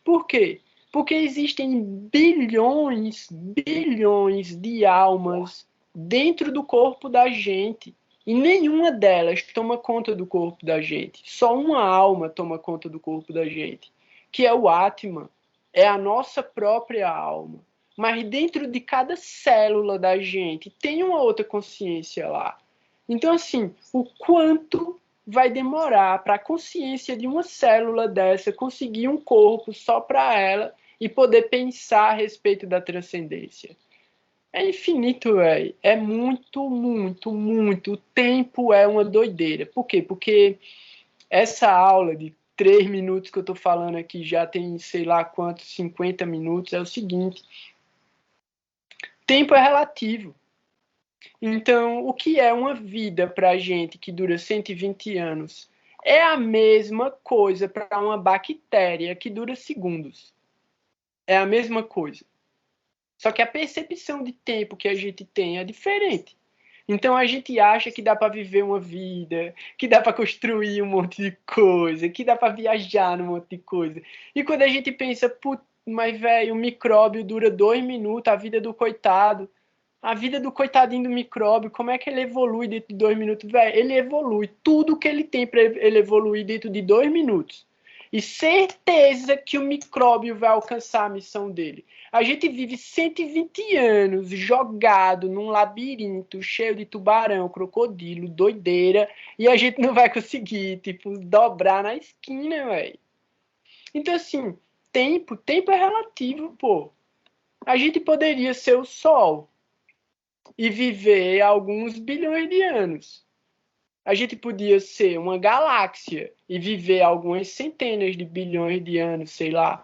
Por quê? Porque existem bilhões de almas dentro do corpo da gente. E nenhuma delas toma conta do corpo da gente. Só uma alma toma conta do corpo da gente, que é o Atman. É a nossa própria alma. Mas dentro de cada célula da gente tem uma outra consciência lá. Então, assim, o quanto vai demorar para a consciência de uma célula dessa conseguir um corpo só para ela e poder pensar a respeito da transcendência? É infinito, velho. É muito, muito, muito. O tempo é uma doideira. Por quê? Porque essa aula de 3 minutos que eu estou falando aqui já tem sei lá quantos, 50 minutos, é o seguinte. Tempo é relativo. Então, o que é uma vida para a gente que dura 120 anos? É a mesma coisa para uma bactéria que dura segundos. É a mesma coisa. Só que a percepção de tempo que a gente tem é diferente. Então a gente acha que dá para viver uma vida, que dá para construir um monte de coisa, que dá para viajar num monte de coisa. E quando a gente pensa, putz, mas velho, o micróbio dura 2 minutos, a vida do coitado. A vida do coitadinho do micróbio, como é que ele evolui dentro de 2 minutos? Velho, ele evolui tudo que ele tem para ele evoluir dentro de 2 minutos. E certeza que o micróbio vai alcançar a missão dele. A gente vive 120 anos jogado num labirinto cheio de tubarão, crocodilo, doideira, e a gente não vai conseguir, tipo, dobrar na esquina, velho. Então, assim, tempo é relativo, pô. A gente poderia ser o Sol e viver alguns bilhões de anos. A gente podia ser uma galáxia e viver algumas centenas de bilhões de anos, sei lá.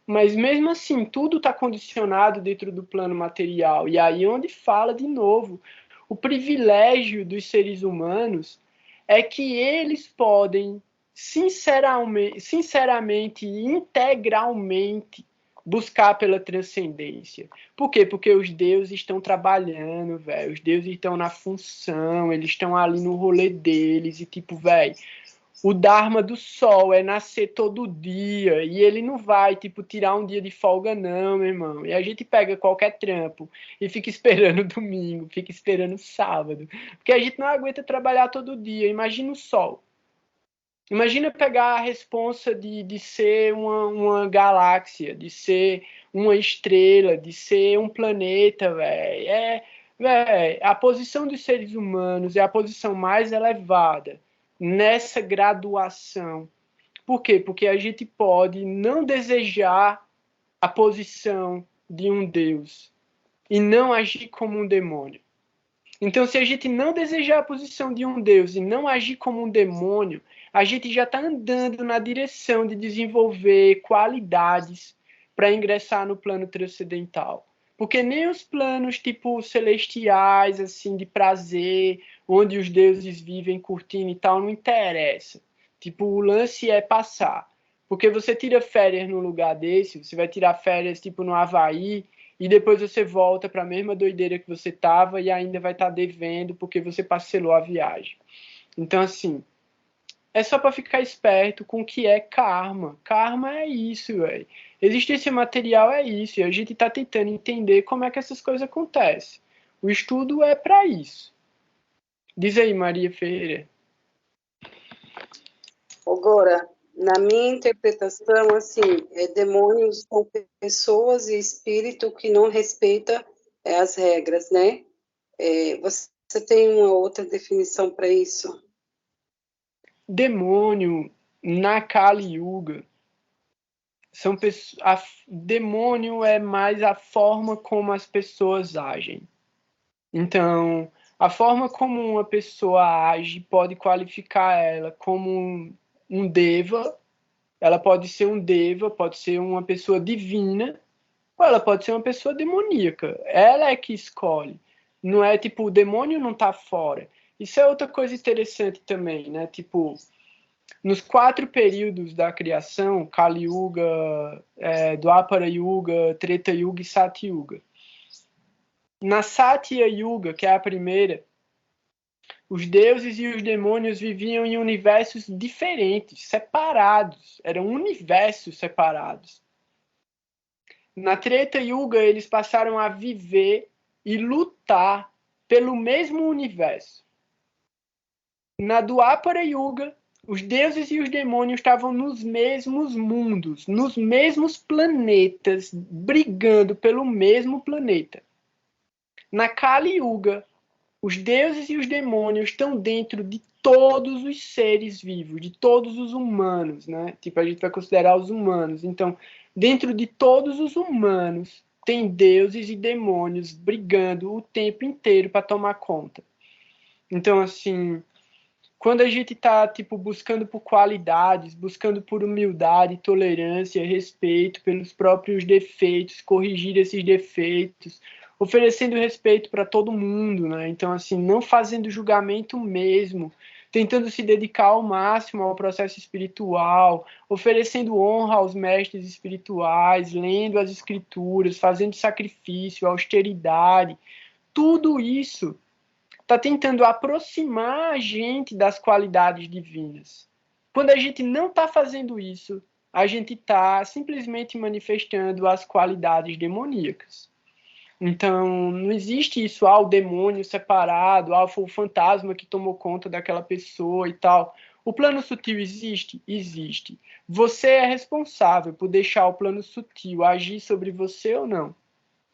Mas mesmo assim, tudo está condicionado dentro do plano material. E aí onde fala de novo, o privilégio dos seres humanos é que eles podem sinceramente e integralmente buscar pela transcendência. Por quê? Porque os deuses estão trabalhando, velho. Os deuses estão na função, eles estão ali no rolê deles e tipo, velho, o Dharma do Sol é nascer todo dia e ele não vai, tipo, tirar um dia de folga não, meu irmão. E a gente pega qualquer trampo e fica esperando domingo, fica esperando sábado, porque a gente não aguenta trabalhar todo dia. Imagina o Sol. Imagina pegar a responsa de ser uma galáxia, de ser uma estrela, de ser um planeta, velho. A posição dos seres humanos é a posição mais elevada nessa graduação. Por quê? Porque a gente pode não desejar a posição de um Deus e não agir como um demônio. Então, se a gente não desejar a posição de um Deus e não agir como um demônio, a gente já está andando na direção de desenvolver qualidades para ingressar no plano transcendental. Porque nem os planos tipo celestiais, assim, de prazer, onde os deuses vivem curtindo e tal, não interessa. Tipo, o lance é passar. Porque você tira férias num lugar desse, você vai tirar férias tipo no Havaí, e depois você volta para a mesma doideira que você estava e ainda vai estar devendo porque você parcelou a viagem. Então, assim, é só para ficar esperto com o que é karma. Karma é isso, velho. Existência material é isso, e a gente está tentando entender como é que essas coisas acontecem. O estudo é para isso. Diz aí, Maria Ferreira. Agora, na minha interpretação, assim, demônios são pessoas e espírito que não respeita as regras, né? Você tem uma outra definição para isso? Demônio na Kali Yuga são pessoas. Demônio é mais a forma como as pessoas agem. Então, a forma como uma pessoa age pode qualificar ela como um deva. Ela pode ser um deva, pode ser uma pessoa divina, ou ela pode ser uma pessoa demoníaca. Ela é que escolhe. Não é tipo, o demônio não tá fora. Isso é outra coisa interessante também, né? Tipo, nos 4 períodos da criação, Kali Yuga, Dwapara Yuga, Treta Yuga e Sati Yuga. Na Satya Yuga, que é a primeira, os deuses e os demônios viviam em universos diferentes, separados. Eram universos separados. Na Treta Yuga, eles passaram a viver e lutar pelo mesmo universo. Na Dwapara Yuga, os deuses e os demônios estavam nos mesmos mundos, nos mesmos planetas, brigando pelo mesmo planeta. Na Kali Yuga, os deuses e os demônios estão dentro de todos os seres vivos, de todos os humanos, né? Tipo, a gente vai considerar os humanos. Então, dentro de todos os humanos, tem deuses e demônios brigando o tempo inteiro para tomar conta. Então, assim, quando a gente está tipo, buscando por qualidades, buscando por humildade, tolerância, respeito pelos próprios defeitos, corrigir esses defeitos, oferecendo respeito para todo mundo, né? Então, assim, não fazendo julgamento mesmo, tentando se dedicar ao máximo ao processo espiritual, oferecendo honra aos mestres espirituais, lendo as escrituras, fazendo sacrifício, austeridade, tudo isso está tentando aproximar a gente das qualidades divinas. Quando a gente não está fazendo isso, a gente está simplesmente manifestando as qualidades demoníacas. Então, não existe isso, o demônio separado, foi o fantasma que tomou conta daquela pessoa e tal. O plano sutil existe? Existe. Você é responsável por deixar o plano sutil agir sobre você ou não.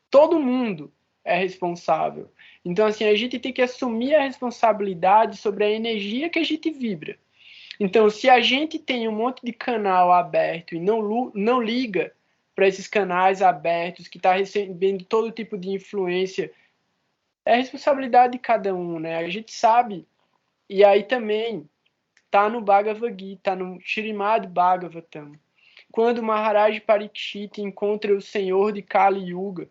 Todo mundo é responsável. Então, assim, a gente tem que assumir a responsabilidade sobre a energia que a gente vibra. Então, se a gente tem um monte de canal aberto e não liga para esses canais abertos, que está recebendo todo tipo de influência, é responsabilidade de cada um, né? A gente sabe. E aí também está no Bhagavad Gita, está no Śrīmad Bhagavatam. Quando Maharaj Parikshit encontra o Senhor de Kali Yuga,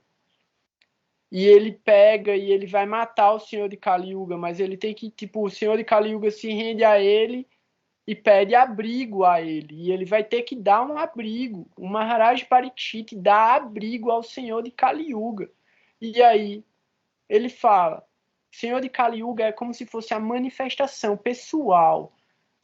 e ele pega e ele vai matar o Senhor de Kali Yuga, mas ele tem que, tipo, o Senhor de Kali Yuga se rende a ele e pede abrigo a ele. E ele vai ter que dar um abrigo. O Maharaj Parikshit dá abrigo ao Senhor de Kali Yuga. E aí ele fala, Senhor de Kali Yuga é como se fosse a manifestação pessoal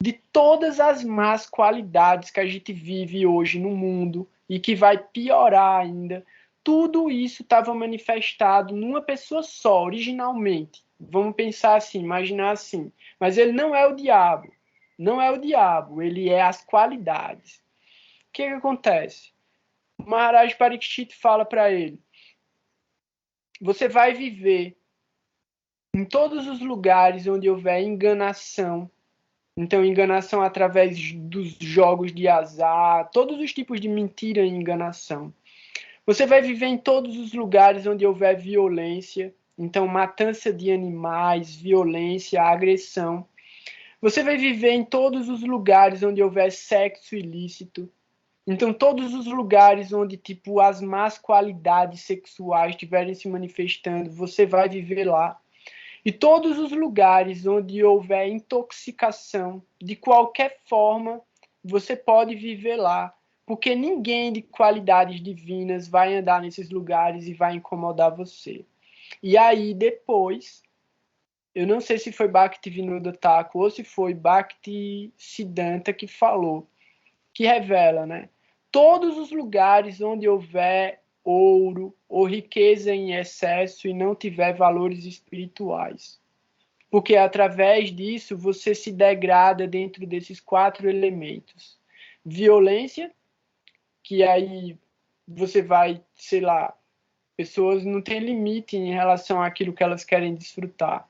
de todas as más qualidades que a gente vive hoje no mundo e que vai piorar ainda. Tudo isso estava manifestado numa pessoa só, originalmente. Vamos pensar assim, imaginar assim. Mas ele não é o diabo. Não é o diabo, ele é as qualidades. O que acontece? O Maharaj Parikshit fala para ele, você vai viver em todos os lugares onde houver enganação. Então, enganação através dos jogos de azar, todos os tipos de mentira e enganação. Você vai viver em todos os lugares onde houver violência, então matança de animais, violência, agressão. Você vai viver em todos os lugares onde houver sexo ilícito. Então, todos os lugares onde tipo as más qualidades sexuais estiverem se manifestando, você vai viver lá. E todos os lugares onde houver intoxicação, de qualquer forma, você pode viver lá. Porque ninguém de qualidades divinas vai andar nesses lugares e vai incomodar você. E aí, depois, eu não sei se foi Bhaktivinoda Thakur ou se foi Bhakti Siddhanta que falou, que revela, né? Todos os lugares onde houver ouro ou riqueza em excesso e não tiver valores espirituais. Porque através disso você se degrada dentro desses 4 elementos. Violência, que aí você vai, sei lá, pessoas não têm limite em relação àquilo que elas querem desfrutar.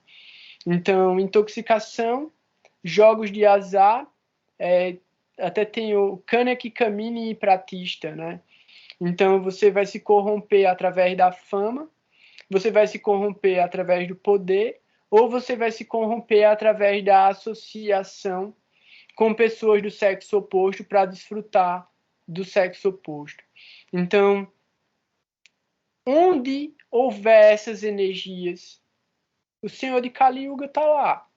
Então, intoxicação, jogos de azar, até tem o Kanak Kamini Pratista, né? Então, você vai se corromper através da fama, você vai se corromper através do poder, ou você vai se corromper através da associação com pessoas do sexo oposto para desfrutar do sexo oposto. Então, onde houver essas energias, o Senhor de Kali Yuga está lá.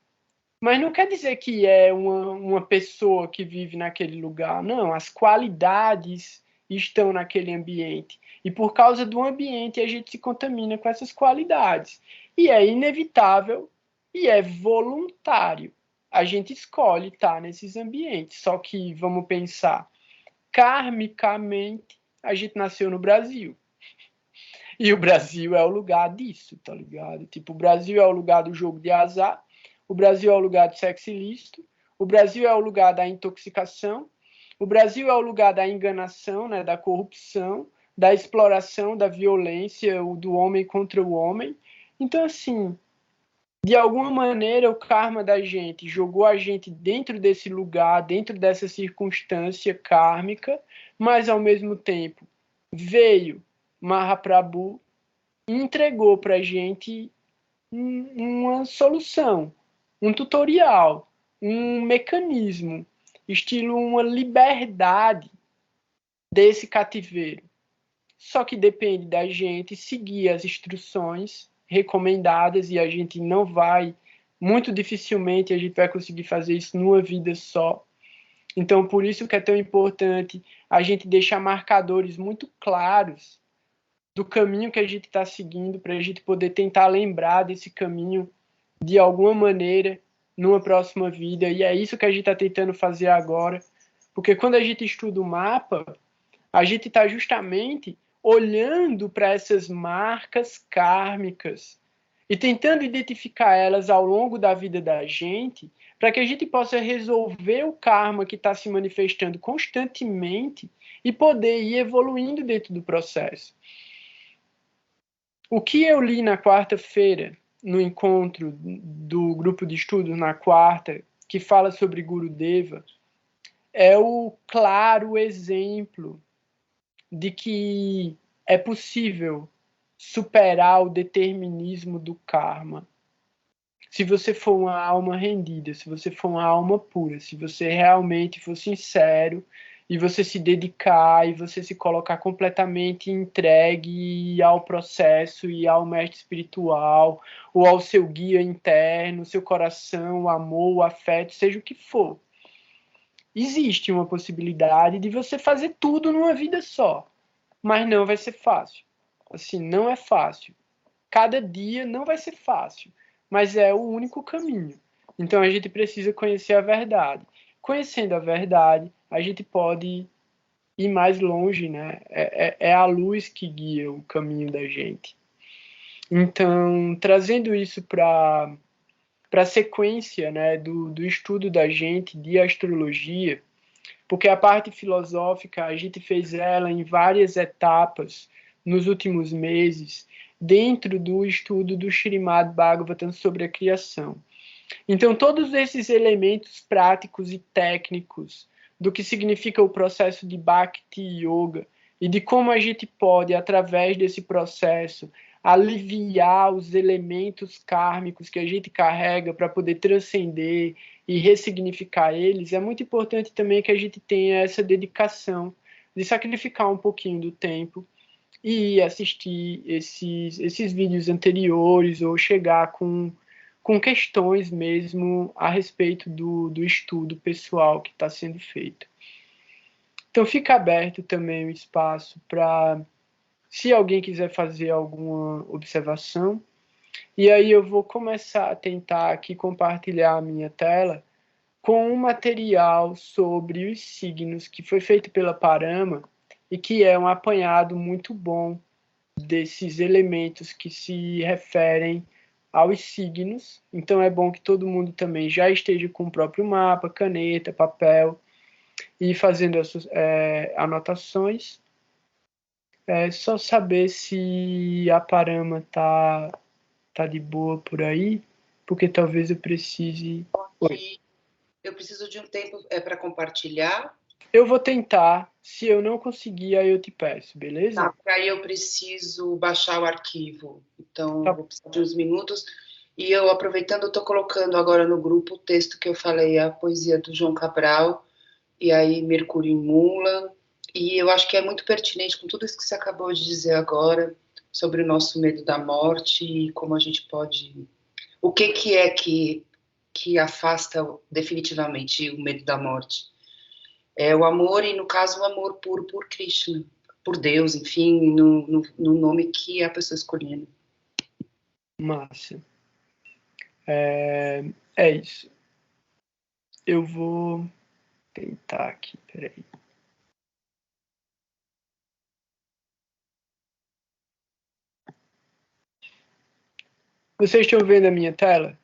Mas não quer dizer que é uma pessoa que vive naquele lugar. Não, as qualidades estão naquele ambiente. E por causa do ambiente, a gente se contamina com essas qualidades. E é inevitável e é voluntário. A gente escolhe estar nesses ambientes. Só que, vamos pensar, karmicamente, a gente nasceu no Brasil. E o Brasil é o lugar disso, tá ligado? Tipo, o Brasil é o lugar do jogo de azar, o Brasil é o lugar do sexo ilícito, o Brasil é o lugar da intoxicação, o Brasil é o lugar da enganação, né, da corrupção, da exploração, da violência, do homem contra o homem. Então, assim, de alguma maneira, o karma da gente jogou a gente dentro desse lugar, dentro dessa circunstância kármica, mas, ao mesmo tempo, veio Mahaprabhu e entregou para a gente uma solução, um tutorial, um mecanismo, estilo uma liberdade desse cativeiro. Só que depende da gente seguir as instruções recomendadas e a gente não vai, muito dificilmente a gente vai conseguir fazer isso numa vida só. Então, por isso que é tão importante a gente deixar marcadores muito claros do caminho que a gente está seguindo para a gente poder tentar lembrar desse caminho de alguma maneira numa próxima vida. E é isso que a gente está tentando fazer agora, porque quando a gente estuda o mapa, a gente está justamente olhando para essas marcas kármicas e tentando identificar elas ao longo da vida da gente, para que a gente possa resolver o karma que está se manifestando constantemente e poder ir evoluindo dentro do processo. O que eu li na quarta-feira, no encontro do grupo de estudos na quarta, que fala sobre Gurudeva, é o claro exemplo de que é possível superar o determinismo do karma. Se você for uma alma rendida, se você for uma alma pura, se você realmente for sincero e você se dedicar e você se colocar completamente entregue ao processo e ao mestre espiritual ou ao seu guia interno, seu coração, o amor, o afeto, seja o que for. Existe uma possibilidade de você fazer tudo numa vida só, mas não vai ser fácil. Assim, não é fácil. Cada dia não vai ser fácil, mas é o único caminho. Então a gente precisa conhecer a verdade. Conhecendo a verdade, a gente pode ir mais longe, né? É a luz que guia o caminho da gente. Então, trazendo isso para a sequência, né, do estudo da gente de astrologia, porque a parte filosófica a gente fez ela em várias etapas nos últimos meses, dentro do estudo do Srimad Bhagavatam sobre a criação. Então, todos esses elementos práticos e técnicos do que significa o processo de Bhakti Yoga e de como a gente pode, através desse processo, aliviar os elementos kármicos que a gente carrega para poder transcender e ressignificar eles, é muito importante também que a gente tenha essa dedicação de sacrificar um pouquinho do tempo e assistir esses vídeos anteriores ou chegar com questões mesmo a respeito do estudo pessoal que está sendo feito. Então fica aberto também o espaço para, se alguém quiser fazer alguma observação, e aí eu vou começar a tentar aqui compartilhar a minha tela com um material sobre os signos que foi feito pela Parama e que é um apanhado muito bom desses elementos que se referem aos signos. Então é bom que todo mundo também já esteja com o próprio mapa, caneta, papel e fazendo essas anotações. É só saber se a Parama tá de boa por aí, porque talvez eu precise. Oi. Eu preciso de um tempo para compartilhar. Eu vou tentar. Se eu não conseguir, aí eu te peço, beleza? Tá, porque aí eu preciso baixar o arquivo. Então, Tá. vou precisar de uns minutos. E eu, aproveitando, eu estou colocando agora no grupo o texto que eu falei, a poesia do João Cabral, e aí Mercúrio em Mula. E eu acho que é muito pertinente com tudo isso que você acabou de dizer agora, sobre o nosso medo da morte e como a gente pode... O que é que afasta definitivamente o medo da morte? É o amor, e no caso o amor puro por Krishna, por Deus, enfim, no nome que a pessoa escolhendo. Massa. É isso. Eu vou tentar aqui, peraí. Tá. Vocês estão vendo a minha tela?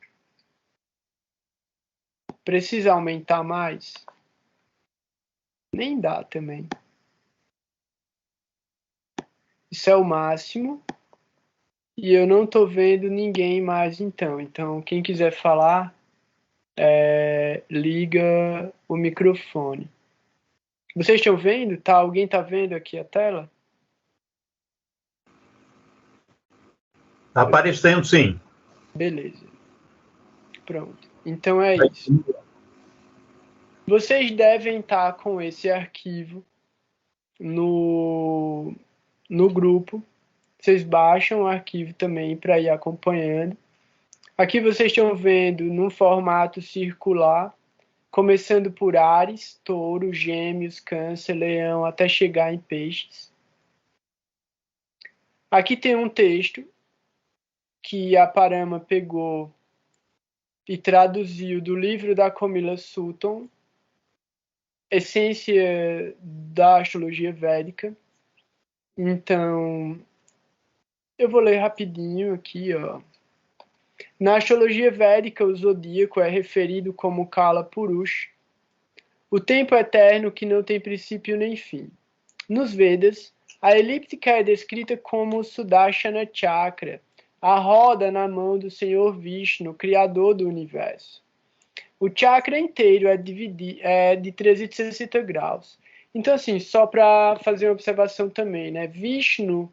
Precisa aumentar mais? Nem dá também. Isso é o máximo. E eu não estou vendo ninguém mais então. Então, quem quiser falar, liga o microfone. Vocês estão vendo? Tá? Alguém está vendo aqui a tela? Está aparecendo, sim. Beleza. Pronto. Então é isso. Vocês devem estar com esse arquivo no grupo. Vocês baixam o arquivo também para ir acompanhando. Aqui vocês estão vendo num formato circular, começando por Áries, Touro, Gêmeos, Câncer, Leão, até chegar em Peixes. Aqui tem um texto que a Parama pegou e traduziu do livro da Comila Sutton, Essência da Astrologia Védica. Então, eu vou ler rapidinho aqui, ó. Na astrologia védica, o zodíaco é referido como Kala Purusha, o tempo eterno que não tem princípio nem fim. Nos Vedas, a elíptica é descrita como o Sudarshana Chakra, a roda na mão do Senhor Vishnu, criador do universo. O chakra inteiro é de 360 graus. Então, assim, só para fazer uma observação também, né? Vishnu,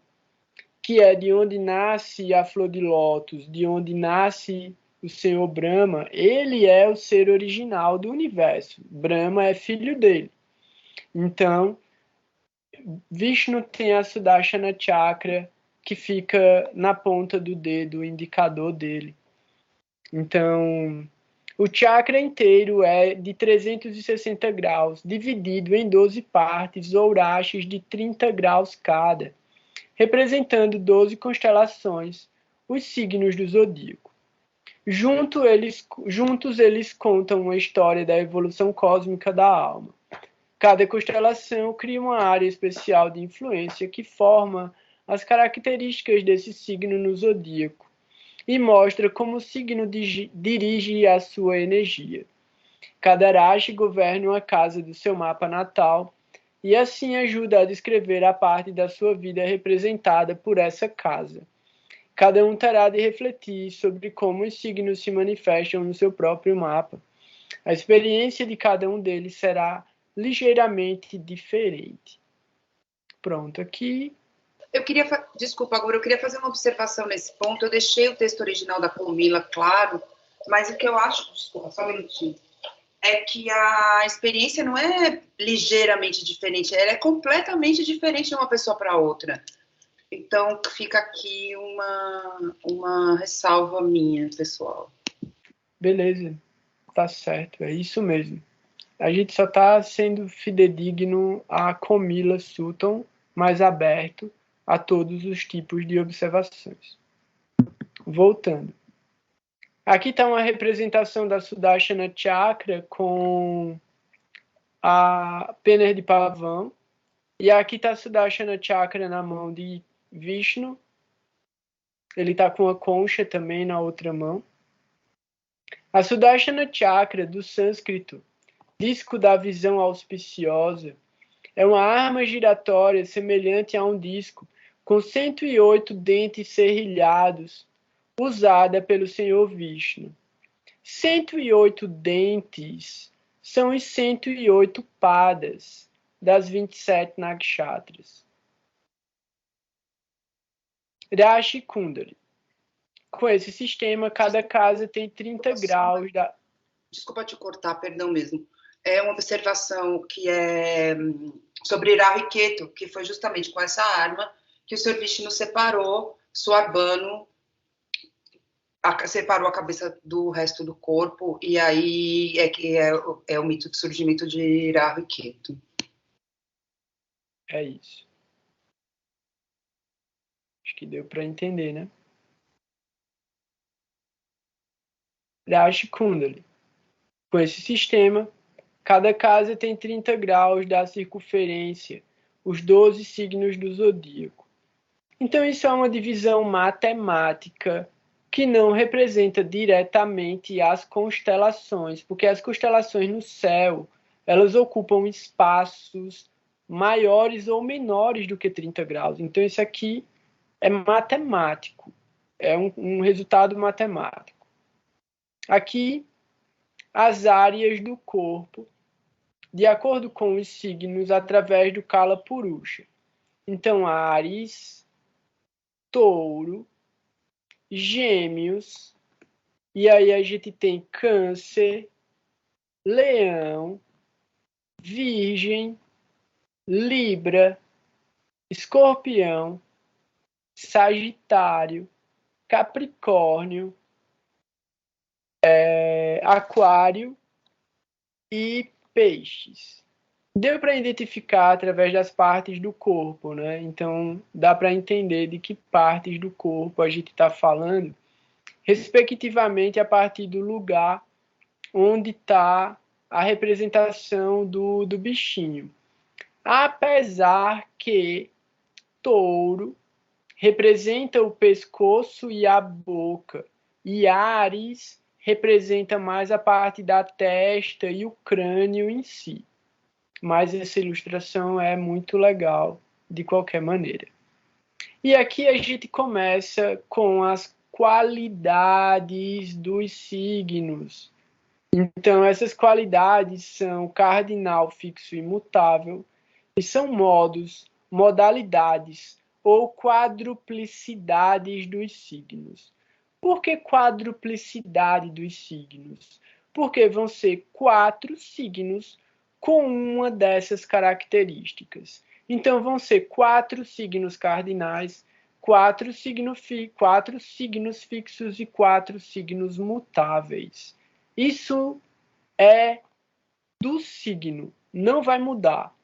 que é de onde nasce a flor de lótus, de onde nasce o Senhor Brahma, ele é o ser original do universo. Brahma é filho dele. Então, Vishnu tem a Sudarshana Chakra, que fica na ponta do dedo, o indicador dele. Então, o chakra inteiro é de 360 graus, dividido em 12 partes ou rachas de 30 graus cada, representando 12 constelações, os signos do zodíaco. Juntos eles contam uma história da evolução cósmica da alma. Cada constelação cria uma área especial de influência que forma as características desse signo no zodíaco e mostra como o signo dirige a sua energia. Cada rashi governa uma casa do seu mapa natal e assim ajuda a descrever a parte da sua vida representada por essa casa. Cada um terá de refletir sobre como os signos se manifestam no seu próprio mapa. A experiência de cada um deles será ligeiramente diferente. Pronto, aqui. Desculpa, agora eu queria fazer uma observação nesse ponto. Eu deixei o texto original da Comila, claro, mas o que eu acho, desculpa, só um minutinho, é que a experiência não é ligeiramente diferente, ela é completamente diferente de uma pessoa para outra. Então, fica aqui uma ressalva minha, pessoal. Beleza, tá certo, é isso mesmo. A gente só está sendo fidedigno à Comila Sutton, mais aberto a todos os tipos de observações. Voltando. Aqui está uma representação da Sudarshana Chakra com a pena de pavão. E aqui está a Sudarshana Chakra na mão de Vishnu. Ele está com a concha também na outra mão. A Sudarshana Chakra, do sânscrito, disco da visão auspiciosa, é uma arma giratória semelhante a um disco, com 108 dentes serrilhados, usada pelo Senhor Vishnu. 108 dentes são os 108 padas das 27 nakshatras. Rashi Kundali. Com esse sistema, cada casa tem 30 graus da... Desculpa te cortar, perdão mesmo. É uma observação que é sobre Rahu e Ketu, que foi justamente com essa arma que o Sr. Vishnu separou Suarbano, separou a cabeça do resto do corpo, e aí é o mito de surgimento de Rahu e Ketu. É isso. Acho que deu para entender, né? Rashi Kundali. Com esse sistema, cada casa tem 30 graus da circunferência, os 12 signos do zodíaco. Então, isso é uma divisão matemática que não representa diretamente as constelações, porque as constelações no céu, elas ocupam espaços maiores ou menores do que 30 graus. Então, isso aqui é matemático, é um resultado matemático. Aqui, as áreas do corpo, de acordo com os signos, através do Kala Purusha. Então, Áries, Touro, Gêmeos, e aí a gente tem Câncer, Leão, Virgem, Libra, Escorpião, Sagitário, Capricórnio, Aquário e Peixes. Deu para identificar através das partes do corpo, né? Então, dá para entender de que partes do corpo a gente está falando, respectivamente a partir do lugar onde está a representação do bichinho. Apesar que Touro representa o pescoço e a boca, e Áries representa mais a parte da testa e o crânio em si. Mas essa ilustração é muito legal, de qualquer maneira. E aqui a gente começa com as qualidades dos signos. Então, essas qualidades são cardinal, fixo e imutável, e são modos, modalidades ou quadruplicidades dos signos. Por que quadruplicidade dos signos? Porque vão ser 4 signos com uma dessas características. Então, vão ser 4 signos cardinais, 4 signos fixos e 4 signos mutáveis. Isso é do signo, não vai mudar.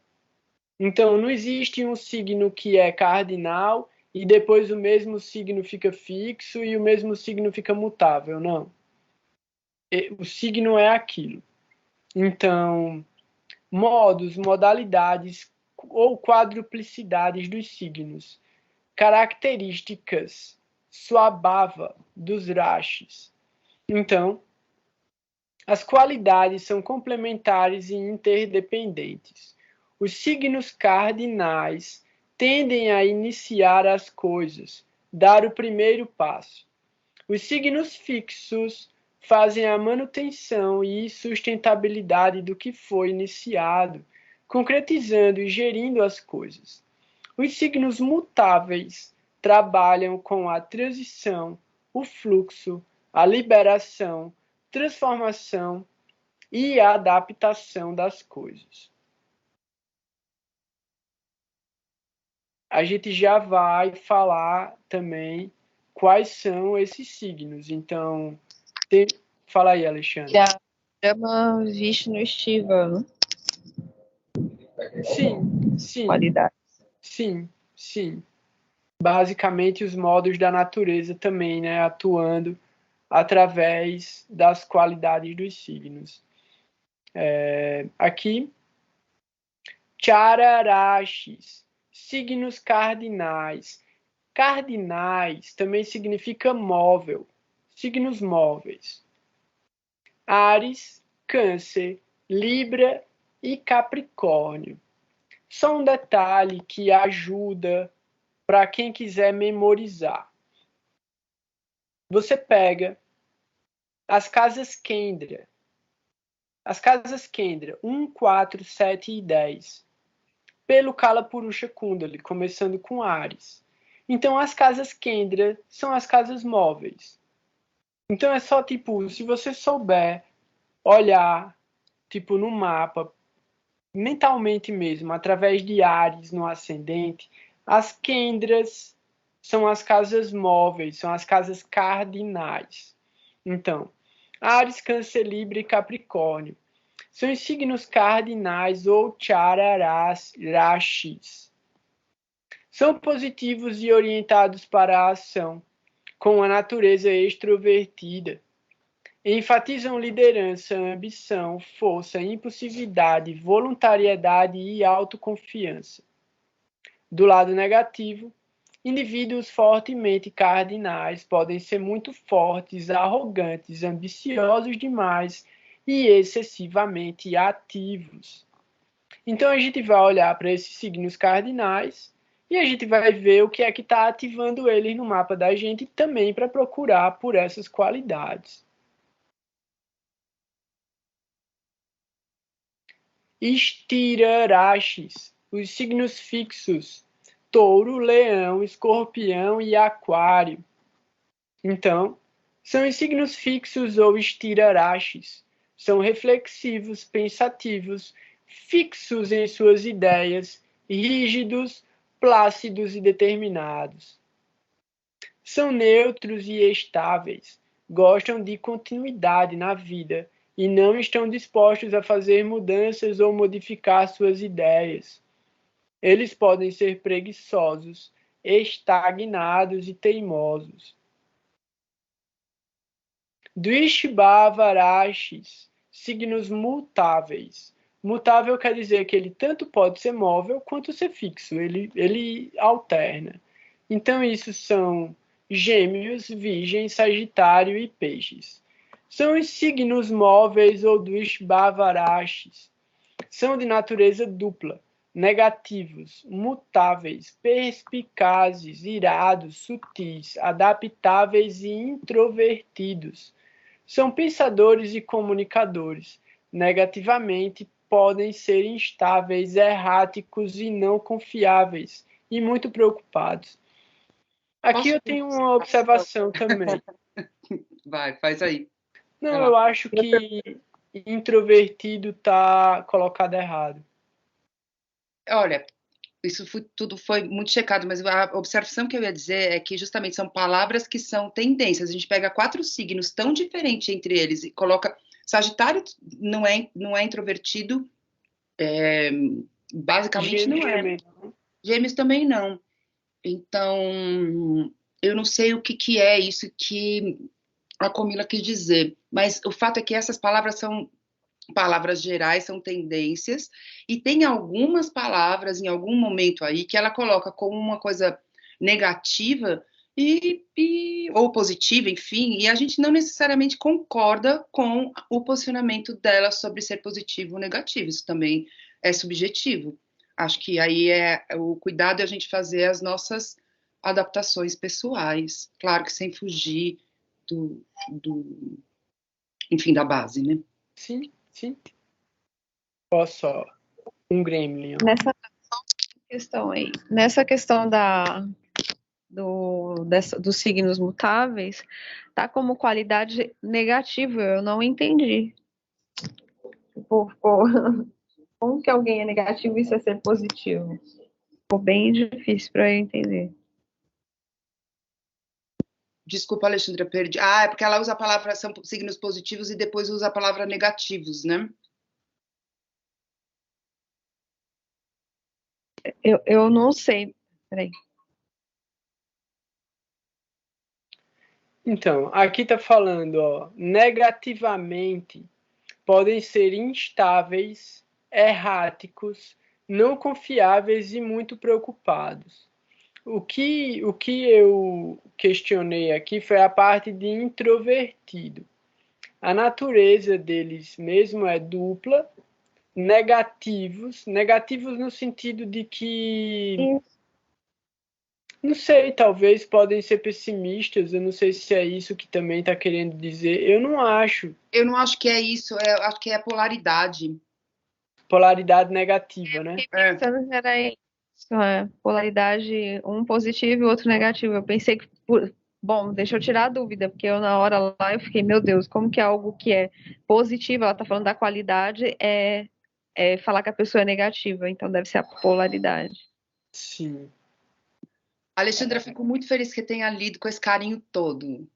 Então, não existe um signo que é cardinal e depois o mesmo signo fica fixo e o mesmo signo fica mutável, não. O signo é aquilo. Então, modos, modalidades ou quadruplicidades dos signos. Características, Swabhava, dos rashis. Então, as qualidades são complementares e interdependentes. Os signos cardinais tendem a iniciar as coisas, dar o primeiro passo. Os signos fixos fazem a manutenção e sustentabilidade do que foi iniciado, concretizando e gerindo as coisas. Os signos mutáveis trabalham com a transição, o fluxo, a liberação, transformação e a adaptação das coisas. A gente já vai falar também quais são esses signos. Então, fala aí, Alexandre. Que é a Brahma, Vishnu e Shiva, né? Sim. Qualidade. Sim. Basicamente, os modos da natureza também, né? Atuando através das qualidades dos signos. Aqui, Chararashis, signos cardinais. Cardinais também significa móvel, signos móveis. Áries, Câncer, Libra e Capricórnio. Só um detalhe que ajuda para quem quiser memorizar. Você pega as casas Kendra. As casas Kendra 1, 4, 7 e 10. Pelo Kala Purusha Kundali, começando com Áries. Então, as casas Kendra são as casas móveis. Então, é só, tipo, se você souber olhar, tipo, no mapa, mentalmente mesmo, através de Áries no ascendente, as Kendras são as casas móveis, são as casas cardinais. Então, Áries, Câncer, Libra e Capricórnio são os signos cardinais ou chararashis. São positivos e orientados para a ação, com a natureza extrovertida. Enfatizam liderança, ambição, força, impulsividade, voluntariedade e autoconfiança. Do lado negativo, indivíduos fortemente cardinais podem ser muito fortes, arrogantes, ambiciosos demais e excessivamente ativos. Então a gente vai olhar para esses signos cardinais e a gente vai ver o que é que está ativando eles no mapa da gente também para procurar por essas qualidades. Estirarachis, os signos fixos, touro, leão, escorpião e aquário. Então, são os signos fixos ou estirarachis. São reflexivos, pensativos, fixos em suas ideias, rígidos, plácidos e determinados. São neutros e estáveis, gostam de continuidade na vida e não estão dispostos a fazer mudanças ou modificar suas ideias. Eles podem ser preguiçosos, estagnados e teimosos. Dvishbhavarashis, signos mutáveis. Mutável quer dizer que ele tanto pode ser móvel quanto ser fixo, ele alterna. Então, isso são Gêmeos, Virgem, Sagitário e Peixes. São os signos móveis ou Dvishbhavarashis. São de natureza dupla, negativos, mutáveis, perspicazes, irados, sutis, adaptáveis e introvertidos. São pensadores e comunicadores. Negativamente, podem ser instáveis, erráticos e não confiáveis, e muito preocupados. Aqui eu tenho uma observação também. Vai, faz aí. Não, eu acho que introvertido está colocado errado. Olha, isso tudo foi muito checado, mas a observação que eu ia dizer é que justamente são palavras que são tendências. A gente pega 4 signos tão diferentes entre eles e coloca... Sagitário não é introvertido, basicamente Gêmeos não é. também não. Gêmeos também não. Então, eu não sei o que é isso que a Camila quis dizer, mas o fato é que essas palavras são palavras gerais, são tendências, e tem algumas palavras em algum momento aí que ela coloca como uma coisa negativa ou positiva, enfim, e a gente não necessariamente concorda com o posicionamento dela sobre ser positivo ou negativo, isso também é subjetivo. Acho que aí o cuidado é a gente fazer as nossas adaptações pessoais, claro que sem fugir enfim, da base, né? Sim, sim. Olha só, um gremlin. Ó. Nessa questão dos signos mutáveis, tá como qualidade negativa, eu não entendi. Como que alguém é negativo e isso é ser positivo? Ficou bem difícil para eu entender. Desculpa, Alexandra, perdi. Ah, é porque ela usa a palavra, são signos positivos e depois usa a palavra negativos, né? Eu não sei. Peraí. Então, aqui está falando, ó, negativamente podem ser instáveis, erráticos, não confiáveis e muito preocupados. O que eu questionei aqui foi a parte de introvertido. A natureza deles mesmo é dupla, negativos no sentido de que, não sei, talvez podem ser pessimistas, eu não sei se é isso que também está querendo dizer, eu não acho. Eu não acho que é isso, eu acho que é polaridade. Polaridade negativa, né? Pensando que era isso, polaridade, um positivo e o outro negativo. Eu pensei que, bom, deixa eu tirar a dúvida, porque eu na hora lá eu fiquei, meu Deus, como que é algo que é positivo, ela tá falando da qualidade, é falar que a pessoa é negativa, então deve ser a polaridade. Sim. Alexandra, fico muito feliz que tenha lido com esse carinho todo.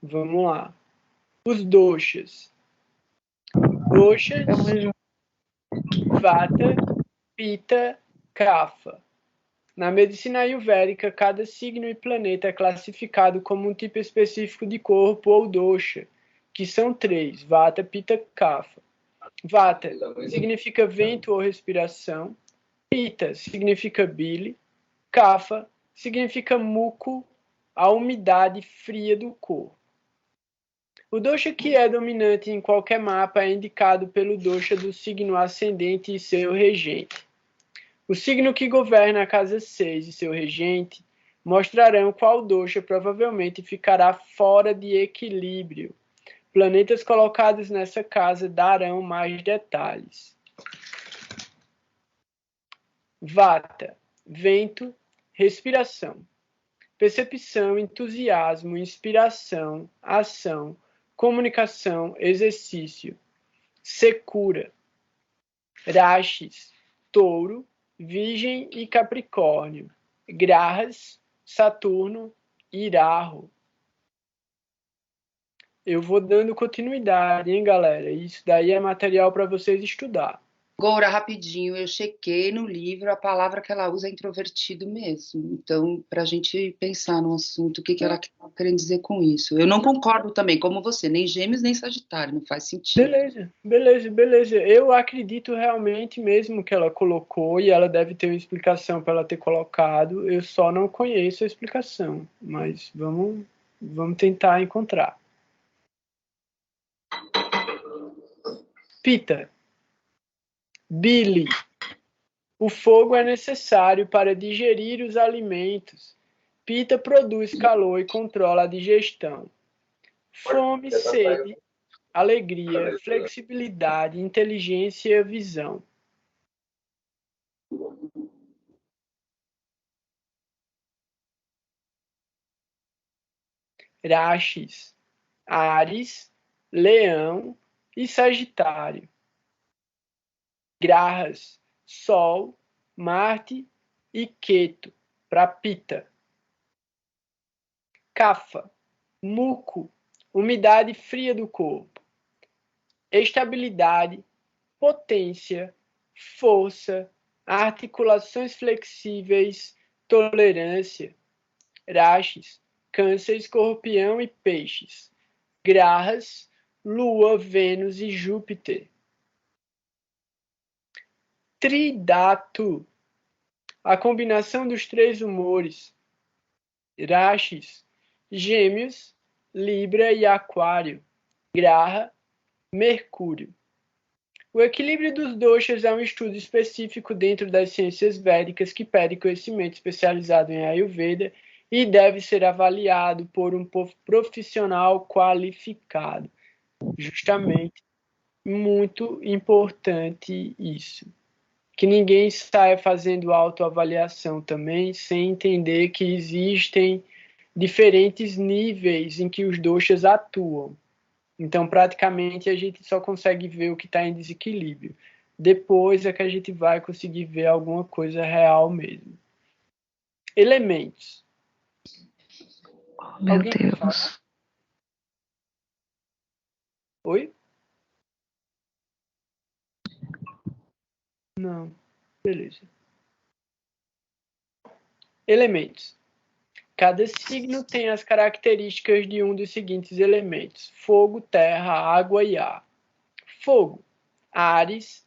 Vamos lá. Os doshas. Doshas, Vata, Pitta, Kapha. Na medicina ayurvédica, cada signo e planeta é classificado como um tipo específico de corpo ou dosha, que são 3, Vata, Pitta, Kapha. Vata significa vento ou respiração, Pita significa bile. Kapha significa muco, a umidade fria do corpo. O dosha que é dominante em qualquer mapa é indicado pelo dosha do signo ascendente e seu regente. O signo que governa a casa 6 e seu regente mostrarão qual dosha provavelmente ficará fora de equilíbrio. Planetas colocados nessa casa darão mais detalhes. Vata, vento, respiração. Percepção, entusiasmo, inspiração, ação, comunicação, exercício. Secura. Rashis, touro, virgem e capricórnio. Grahas, Saturno e Rahu. Eu vou dando continuidade, hein, galera? Isso daí é material para vocês estudar. Goura, rapidinho, eu chequei no livro, a palavra que ela usa é introvertido mesmo. Então, para a gente pensar no assunto, o que ela está querendo dizer com isso. Eu não concordo também, como você, nem Gêmeos nem Sagitário, não faz sentido. Beleza. Eu acredito realmente mesmo que ela colocou, e ela deve ter uma explicação para ela ter colocado. Eu só não conheço a explicação, mas vamos tentar encontrar. Pita. Bile. O fogo é necessário para digerir os alimentos. Pita produz calor e controla a digestão. Fome, sede, alegria, flexibilidade, inteligência e visão. Rashis, Áries, Leão e Sagitário. Grahas, Sol, Marte e Ketu, para Pita. Kapha, muco, umidade fria do corpo. Estabilidade, potência, força, articulações flexíveis, tolerância. Rashis, Câncer, Escorpião e Peixes. Grahas, Lua, Vênus e Júpiter. Tridatu, a combinação dos três humores. Rashis, Gêmeos, Libra e Aquário. Graha, Mercúrio. O equilíbrio dos doshas é um estudo específico dentro das ciências védicas que pede conhecimento especializado em Ayurveda e deve ser avaliado por um profissional qualificado. Justamente, muito importante isso. Que ninguém saia fazendo autoavaliação também, sem entender que existem diferentes níveis em que os doshas atuam. Então, praticamente, a gente só consegue ver o que está em desequilíbrio. Depois é que a gente vai conseguir ver alguma coisa real mesmo. Elementos. Oh, meu Deus. Oi? Não. Beleza. Elementos. Cada signo tem as características de um dos seguintes elementos: fogo, terra, água e ar. Fogo, Áries,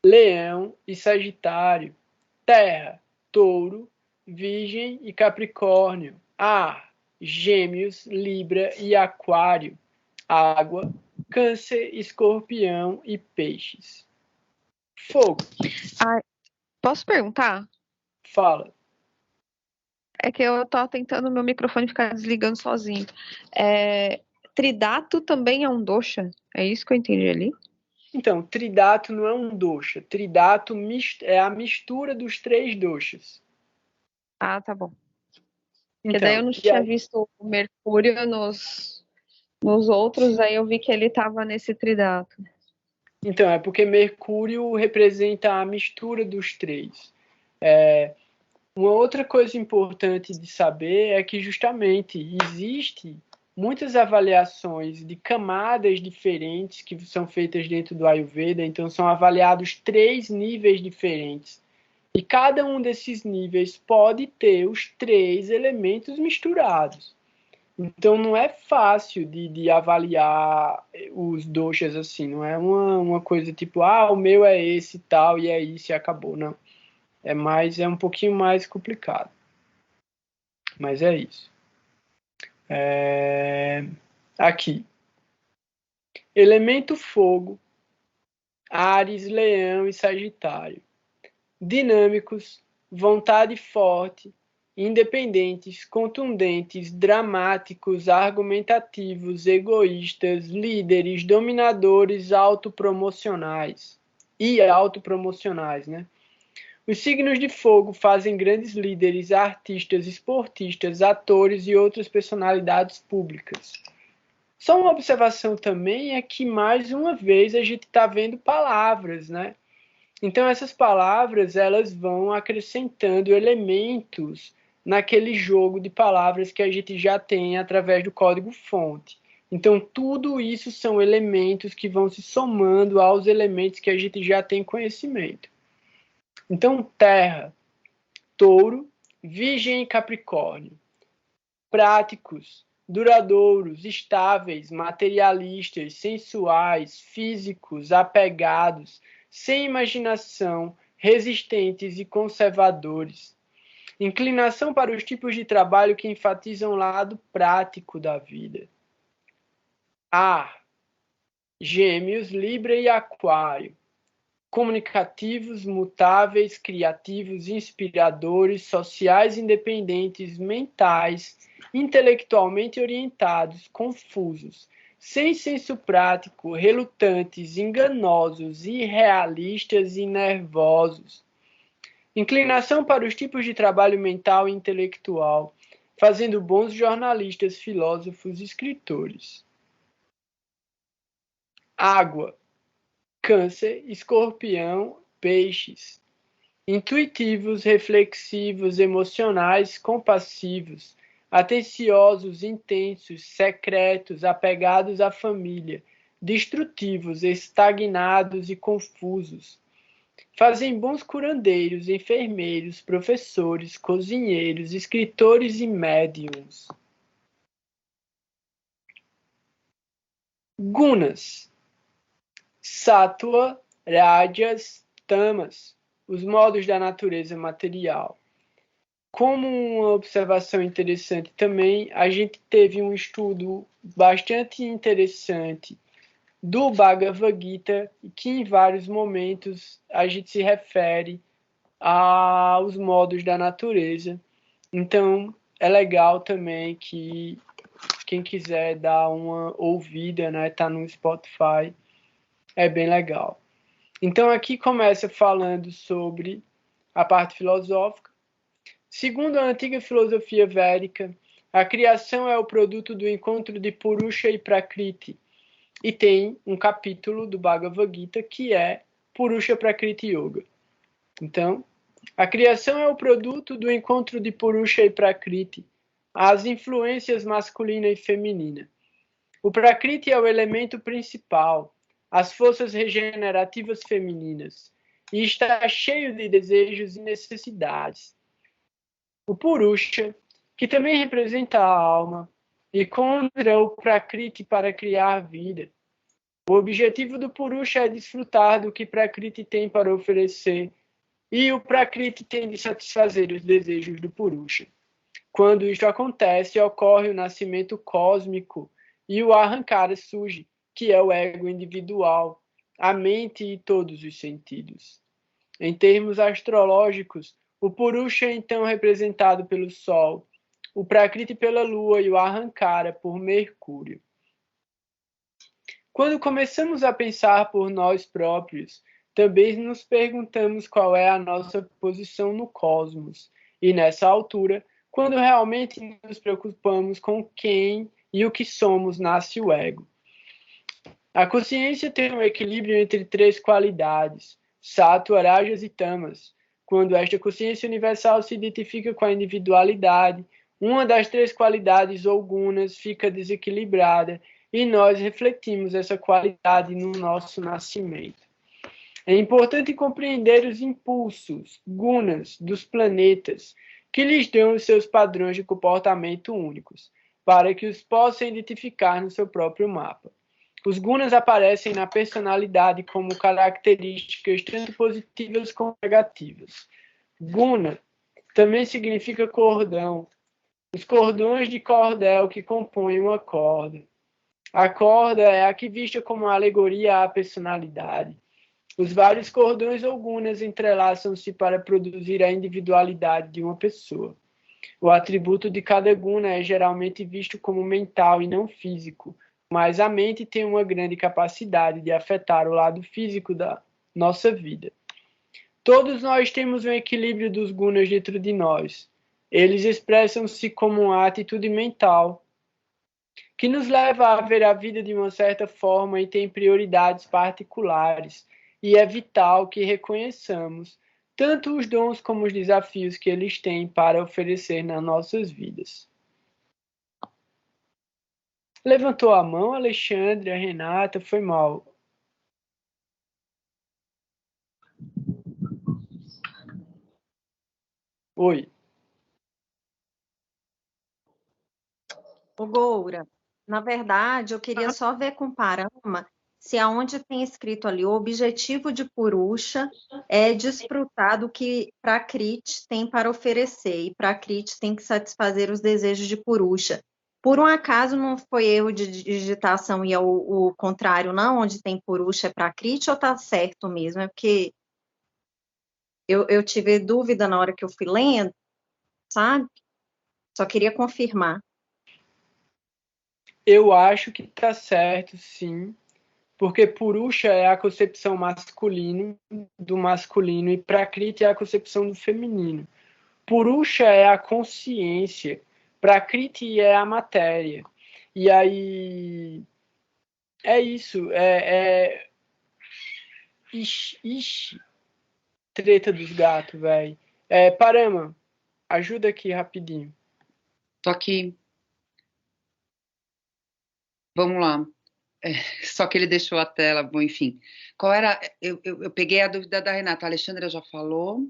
Leão e Sagitário. Terra, Touro, Virgem e Capricórnio. Ar, Gêmeos, Libra e Aquário. Água, Câncer, Escorpião e Peixes. Fogo. Posso perguntar? Fala. É que eu tô tentando meu microfone ficar desligando sozinho. Tridato também é um dosha? É isso que eu entendi ali? Então, tridato não é um dosha. Tridato é a mistura dos três doshas. Ah, tá bom. Porque daí eu não tinha visto o Mercúrio nos outros, aí eu vi que ele estava nesse tridato. Então, é porque Mercúrio representa a mistura dos três. Uma outra coisa importante de saber é que justamente existe muitas avaliações de camadas diferentes que são feitas dentro do Ayurveda, então são avaliados 3 níveis diferentes. E cada um desses níveis pode ter os 3 elementos misturados. Então não é fácil de avaliar os doshas assim, não é uma coisa tipo, o meu é esse e tal, e é isso e acabou, não. É um pouquinho mais complicado. Mas é isso. Aqui. Elemento fogo, Áries, Leão e Sagitário. Dinâmicos, vontade forte, independentes, contundentes, dramáticos, argumentativos, egoístas, líderes, dominadores, autopromocionais. Né? Os signos de fogo fazem grandes líderes, artistas, esportistas, atores e outras personalidades públicas. Só uma observação também é que, mais uma vez, a gente está vendo palavras, né? Então, essas palavras, elas vão acrescentando elementos naquele jogo de palavras que a gente já tem através do código-fonte. Então, tudo isso são elementos que vão se somando aos elementos que a gente já tem conhecimento. Então, Terra, Touro, Virgem e Capricórnio. Práticos, duradouros, estáveis, materialistas, sensuais, físicos, apegados, sem imaginação, resistentes e conservadores. Inclinação para os tipos de trabalho que enfatizam o lado prático da vida. Ar, Gêmeos, Libra e Aquário. Comunicativos, mutáveis, criativos, inspiradores, sociais, independentes, mentais, intelectualmente orientados, confusos, sem senso prático, relutantes, enganosos, irrealistas e nervosos. Inclinação para os tipos de trabalho mental e intelectual, fazendo bons jornalistas, filósofos e escritores. Água, Câncer, Escorpião, Peixes. Intuitivos, reflexivos, emocionais, compassivos, atenciosos, intensos, secretos, apegados à família, destrutivos, estagnados e confusos. Fazem bons curandeiros, enfermeiros, professores, cozinheiros, escritores e médiums. Gunas, Sattva, Rajas, Tamas, os modos da natureza material. Como uma observação interessante também, a gente teve um estudo bastante interessante do Bhagavad Gita, que em vários momentos a gente se refere aos modos da natureza. Então, é legal também que quem quiser dar uma ouvida, né, tá no Spotify, é bem legal. Então, aqui começa falando sobre a parte filosófica. Segundo a antiga filosofia védica, a criação é o produto do encontro de Purusha e Prakriti. E tem um capítulo do Bhagavad Gita que é Purusha Prakriti Yoga. Então, a criação é o produto do encontro de Purusha e Prakriti, as influências masculina e feminina. O Prakriti é o elemento principal, as forças regenerativas femininas, e está cheio de desejos e necessidades. O Purusha, que também representa a alma, encontra o Prakriti para criar vida. O objetivo do Purusha é desfrutar do que Prakriti tem para oferecer, e o Prakriti tem de satisfazer os desejos do Purusha. Quando isto acontece, ocorre o nascimento cósmico e o Ahankara surge, que é o ego individual, a mente e todos os sentidos. Em termos astrológicos, o Purusha é então representado pelo Sol, o Prakriti pela Lua e o Ahankara por Mercúrio. Quando começamos a pensar por nós próprios, também nos perguntamos qual é a nossa posição no cosmos. E nessa altura, quando realmente nos preocupamos com quem e o que somos, nasce o ego. A consciência tem um equilíbrio entre três qualidades, Sattva, Rajas e Tamas. Quando esta consciência universal se identifica com a individualidade, uma das três qualidades ou gunas fica desequilibrada e nós refletimos essa qualidade no nosso nascimento. É importante compreender os impulsos, gunas, dos planetas, que lhes dão os seus padrões de comportamento únicos, para que os possam identificar no seu próprio mapa. Os gunas aparecem na personalidade como características tanto positivas como negativas. Guna também significa cordão. Os cordões de cordel que compõem uma corda. A corda é a que vista como alegoria à personalidade. Os vários cordões ou gunas entrelaçam-se para produzir a individualidade de uma pessoa. O atributo de cada guna é geralmente visto como mental e não físico, mas a mente tem uma grande capacidade de afetar o lado físico da nossa vida. Todos nós temos um equilíbrio dos gunas dentro de nós. Eles expressam-se como uma atitude mental, que nos leva a ver a vida de uma certa forma e tem prioridades particulares, e é vital que reconheçamos tanto os dons como os desafios que eles têm para oferecer nas nossas vidas. Levantou a mão, Alexandre, a Renata, foi mal. Oi. O Goura, na verdade, eu queria só ver com Parama se aonde tem escrito ali o objetivo de Purusha é desfrutar do que Prakriti tem para oferecer, e Prakriti tem que satisfazer os desejos de Purusha. Por um acaso não foi erro de digitação e é o contrário, não? Onde tem Purusha é Prakriti ou tá certo mesmo? É porque eu tive dúvida na hora que eu fui lendo, sabe? Só queria confirmar. Eu acho que está certo, sim, porque Purusha é a concepção do masculino e Prakriti é a concepção do feminino. Purusha é a consciência, Prakriti é a matéria. E aí é isso, Ixi, treta dos gatos, velho. Parama, ajuda aqui rapidinho. Tô aqui. Vamos lá. Só que ele deixou a tela, bom, enfim. Qual era? Eu peguei a dúvida da Renata. A Alexandra já falou.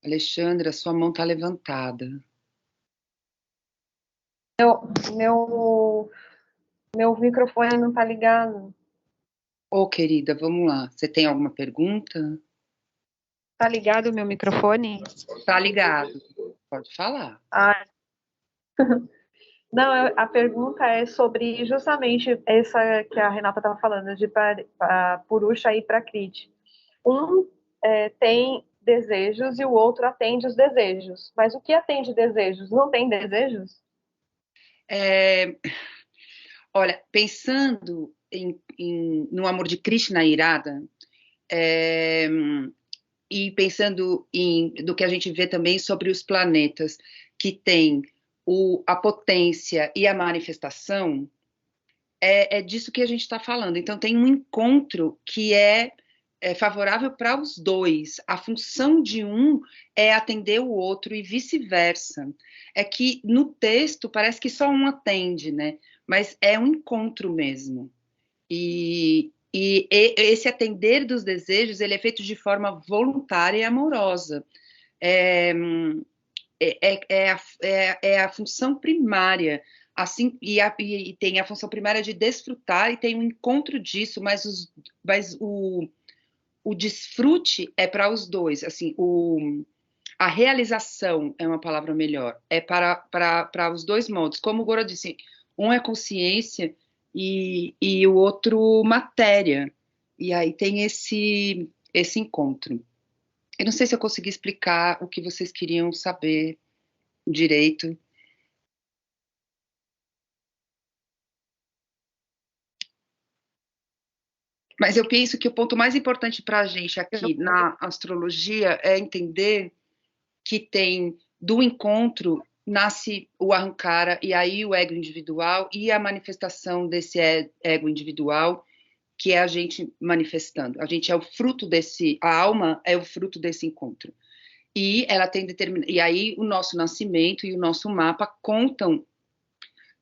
Alexandra, sua mão está levantada. Meu microfone não está ligado. Ô, querida, vamos lá. Você tem alguma pergunta? Tá ligado o meu microfone? Tá ligado. Pode falar. Ah. Não, a pergunta é sobre justamente essa que a Renata estava falando, de Purusha e Prakriti. Um tem desejos e o outro atende os desejos. Mas o que atende desejos? Não tem desejos? Olha, pensando no amor de Krishna irada, e pensando do que a gente vê também sobre os planetas, que tem a potência e a manifestação, é disso que a gente está falando. Então, tem um encontro que é favorável para os dois. A função de um é atender o outro e vice-versa. É que no texto parece que só um atende, né? Mas é um encontro mesmo. E esse atender dos desejos, ele é feito de forma voluntária e amorosa. É a função primária, assim, e tem a função primária de desfrutar, e tem um encontro disso, mas o desfrute é para os dois, assim, a realização é uma palavra melhor, é para os dois modos, como o Gora disse, um é consciência e o outro matéria, e aí tem esse encontro. Eu não sei se eu consegui explicar o que vocês queriam saber direito. Mas eu penso que o ponto mais importante para a gente aqui na astrologia é entender que tem do encontro nasce o Ahankara e aí o ego individual e a manifestação desse ego individual, que é a gente manifestando. A gente é o fruto a alma é o fruto desse encontro. E ela tem e aí o nosso nascimento e o nosso mapa contam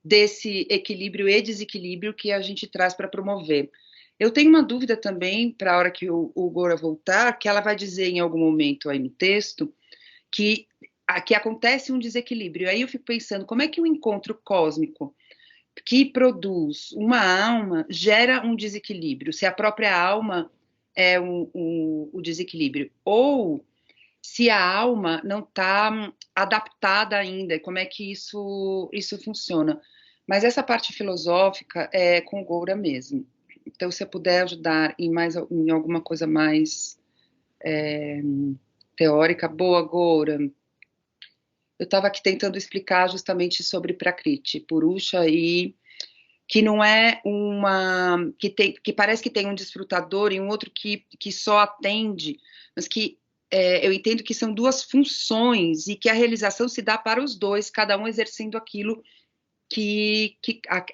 desse equilíbrio e desequilíbrio que a gente traz para promover. Eu tenho uma dúvida também, para a hora que o Gora voltar, que ela vai dizer em algum momento aí no texto, que acontece um desequilíbrio. Aí eu fico pensando, como é que o encontro cósmico que produz uma alma gera um desequilíbrio, se a própria alma é o desequilíbrio, ou se a alma não está adaptada ainda, como é que isso funciona. Mas essa parte filosófica é com o Goura mesmo. Então, se eu puder ajudar em alguma coisa mais teórica, boa, Goura. Eu estava aqui tentando explicar justamente sobre Prakriti, Purusha, e que não é que parece que tem um desfrutador e um outro que só atende, mas que eu entendo que são duas funções e que a realização se dá para os dois, cada um exercendo aquilo que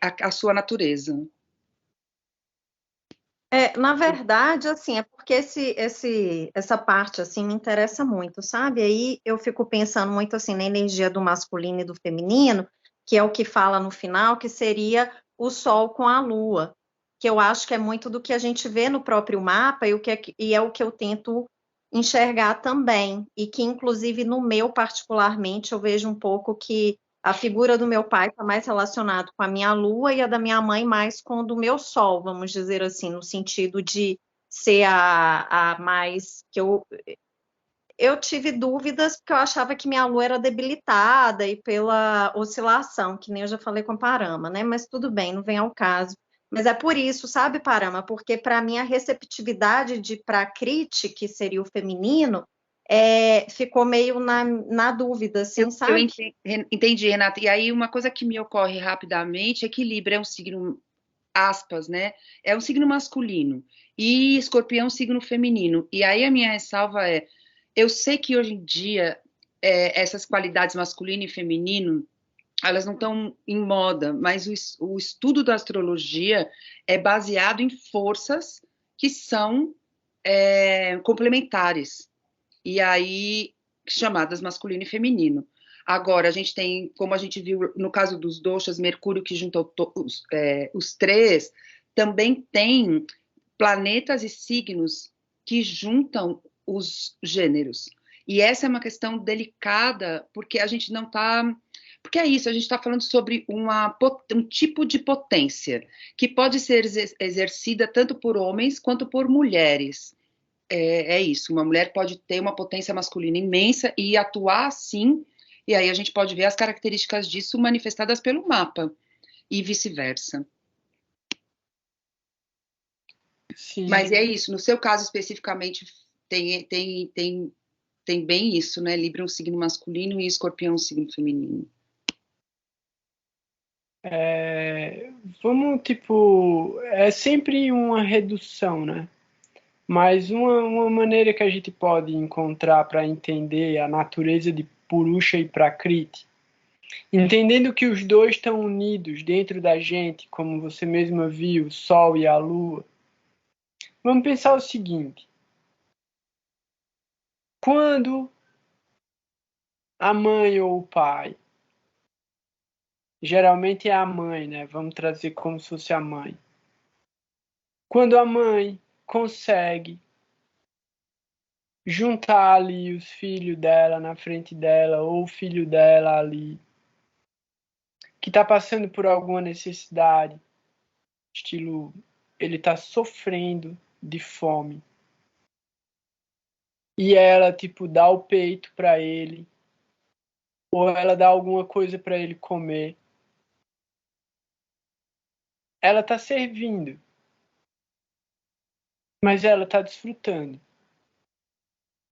a sua natureza. Na verdade, assim, é porque essa parte, assim, me interessa muito, sabe? Aí eu fico pensando muito, assim, na energia do masculino e do feminino, que é o que fala no final, que seria o Sol com a Lua, que eu acho que é muito do que a gente vê no próprio mapa e é o que eu tento enxergar também, e que, inclusive, no meu, particularmente, eu vejo um pouco que a figura do meu pai está mais relacionada com a minha lua e a da minha mãe mais com o do meu sol, vamos dizer assim, no sentido de ser a mais que eu tive dúvidas porque eu achava que minha lua era debilitada e pela oscilação, que nem eu já falei com a Parama, né? Mas tudo bem, não vem ao caso. Mas é por isso, sabe, Parama? Porque para mim a receptividade de Prakriti, que seria o feminino, ficou meio na dúvida, assim, sabe? Eu entendi, Renata. E aí uma coisa que me ocorre rapidamente é que Libra é um signo, aspas, né? É um signo masculino e Escorpião é um signo feminino. E aí a minha ressalva eu sei que hoje em dia essas qualidades masculino e feminino elas não estão em moda, mas o estudo da astrologia é baseado em forças que são complementares. E aí, chamadas masculino e feminino. Agora, a gente tem, como a gente viu no caso dos doshas, Mercúrio que juntou os três, também tem planetas e signos que juntam os gêneros. E essa é uma questão delicada, porque a gente não está. Porque é isso, a gente está falando sobre um tipo de potência que pode ser exercida tanto por homens quanto por mulheres. É isso, uma mulher pode ter uma potência masculina imensa e atuar assim, e aí a gente pode ver as características disso manifestadas pelo mapa, e vice-versa. Sim. Mas é isso, no seu caso especificamente, tem bem isso, né? Libra é um signo masculino e Escorpião é um signo feminino. Vamos, tipo, é sempre uma redução, né? Mas uma maneira que a gente pode encontrar para entender a natureza de Purusha e Prakriti, entendendo que os dois estão unidos dentro da gente, como você mesma viu, o Sol e a Lua, vamos pensar o seguinte: quando a mãe ou o pai, geralmente é a mãe, né? Vamos trazer como se fosse a mãe. Quando a mãe consegue juntar ali os filhos dela na frente dela, ou o filho dela ali, que está passando por alguma necessidade, estilo, ele está sofrendo de fome, e ela, tipo, dá o peito para ele, ou ela dá alguma coisa para ele comer, ela está servindo, mas ela está desfrutando.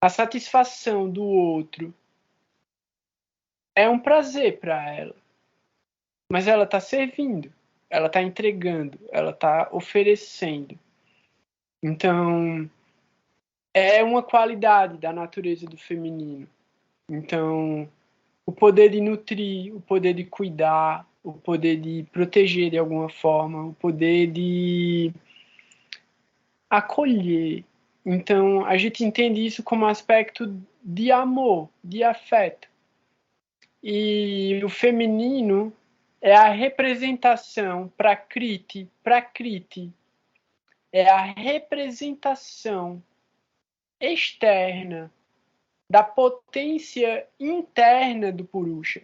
A satisfação do outro é um prazer para ela, mas ela está servindo, ela está entregando, ela está oferecendo. Então, é uma qualidade da natureza do feminino. Então, o poder de nutrir, o poder de cuidar, o poder de proteger de alguma forma, o poder de acolher. Então, a gente entende isso como aspecto de amor, de afeto. E o feminino é a representação Prakriti é a representação externa da potência interna do Purusha.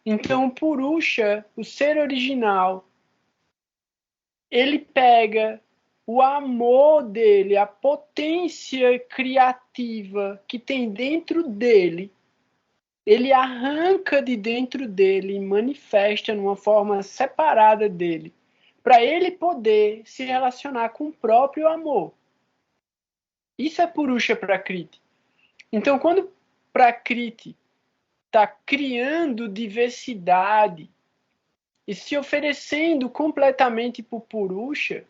Então, o Purusha, o ser original, ele pega o amor dele, a potência criativa que tem dentro dele, ele arranca de dentro dele e manifesta numa forma separada dele, para ele poder se relacionar com o próprio amor. Isso é Purusha Prakriti. Então, quando Prakriti está criando diversidade e se oferecendo completamente para o Purusha,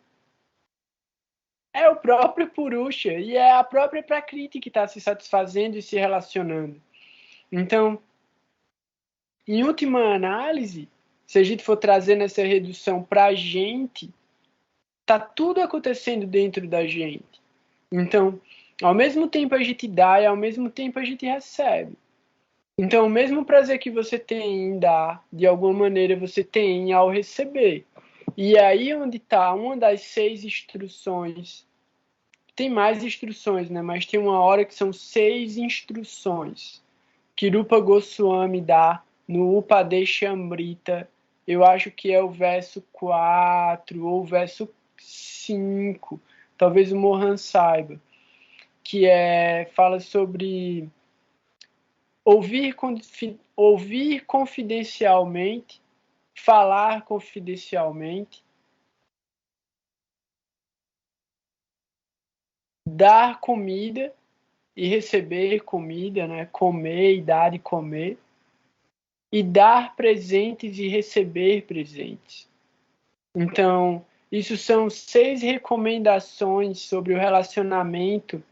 é o próprio Purusha e é a própria Prakriti que está se satisfazendo e se relacionando. Então, em última análise, se a gente for trazendo essa redução para a gente, está tudo acontecendo dentro da gente. Então, ao mesmo tempo a gente dá e ao mesmo tempo a gente recebe. Então, o mesmo prazer que você tem em dar, de alguma maneira você tem ao receber. E é aí onde está uma das 6 instruções. Tem mais instruções, né? Mas tem uma hora que são 6 instruções que Rupa Goswami dá no Upadeshamrita. Eu acho que é o verso 4 ou o verso 5. Talvez o Mohan saiba. Que fala sobre ouvir confidencialmente, falar confidencialmente, dar comida e receber comida, né? Comer e dar e comer, e dar presentes e receber presentes. Então, isso são 6 recomendações sobre o relacionamento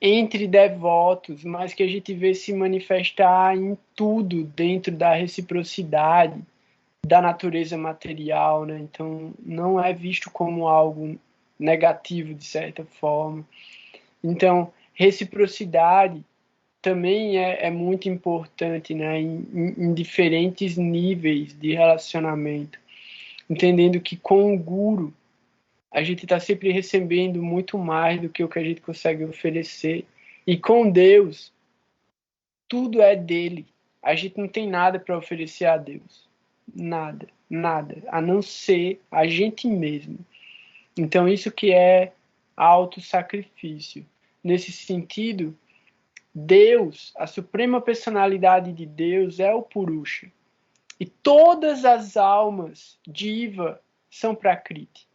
entre devotos, mas que a gente vê se manifestar em tudo dentro da reciprocidade da natureza material, né? Então, não é visto como algo negativo, de certa forma. Então, reciprocidade também é muito importante, né? Em diferentes níveis de relacionamento. Entendendo que com o Guru, a gente está sempre recebendo muito mais do que o que a gente consegue oferecer. E com Deus, tudo é dele. A gente não tem nada para oferecer a Deus. Nada, nada. A não ser a gente mesmo. Então, isso que é autossacrifício. Nesse sentido, Deus, a suprema personalidade de Deus é o Purusha. E todas as almas diva são Prakriti.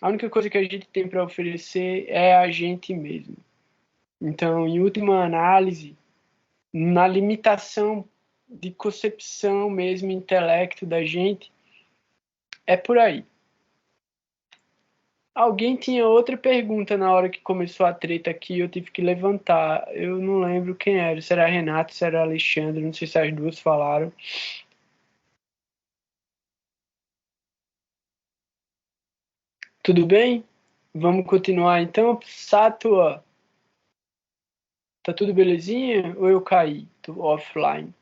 A única coisa que a gente tem para oferecer é a gente mesmo. Então, em última análise, na limitação de concepção mesmo, intelecto da gente, é por aí. Alguém tinha outra pergunta na hora que começou a treta aqui, eu tive que levantar. Eu não lembro quem era, se era Renato, se era Alexandre, não sei se as duas falaram. Tudo bem? Vamos continuar então. Sátua, tá tudo belezinha? Ou eu caí? Tô offline.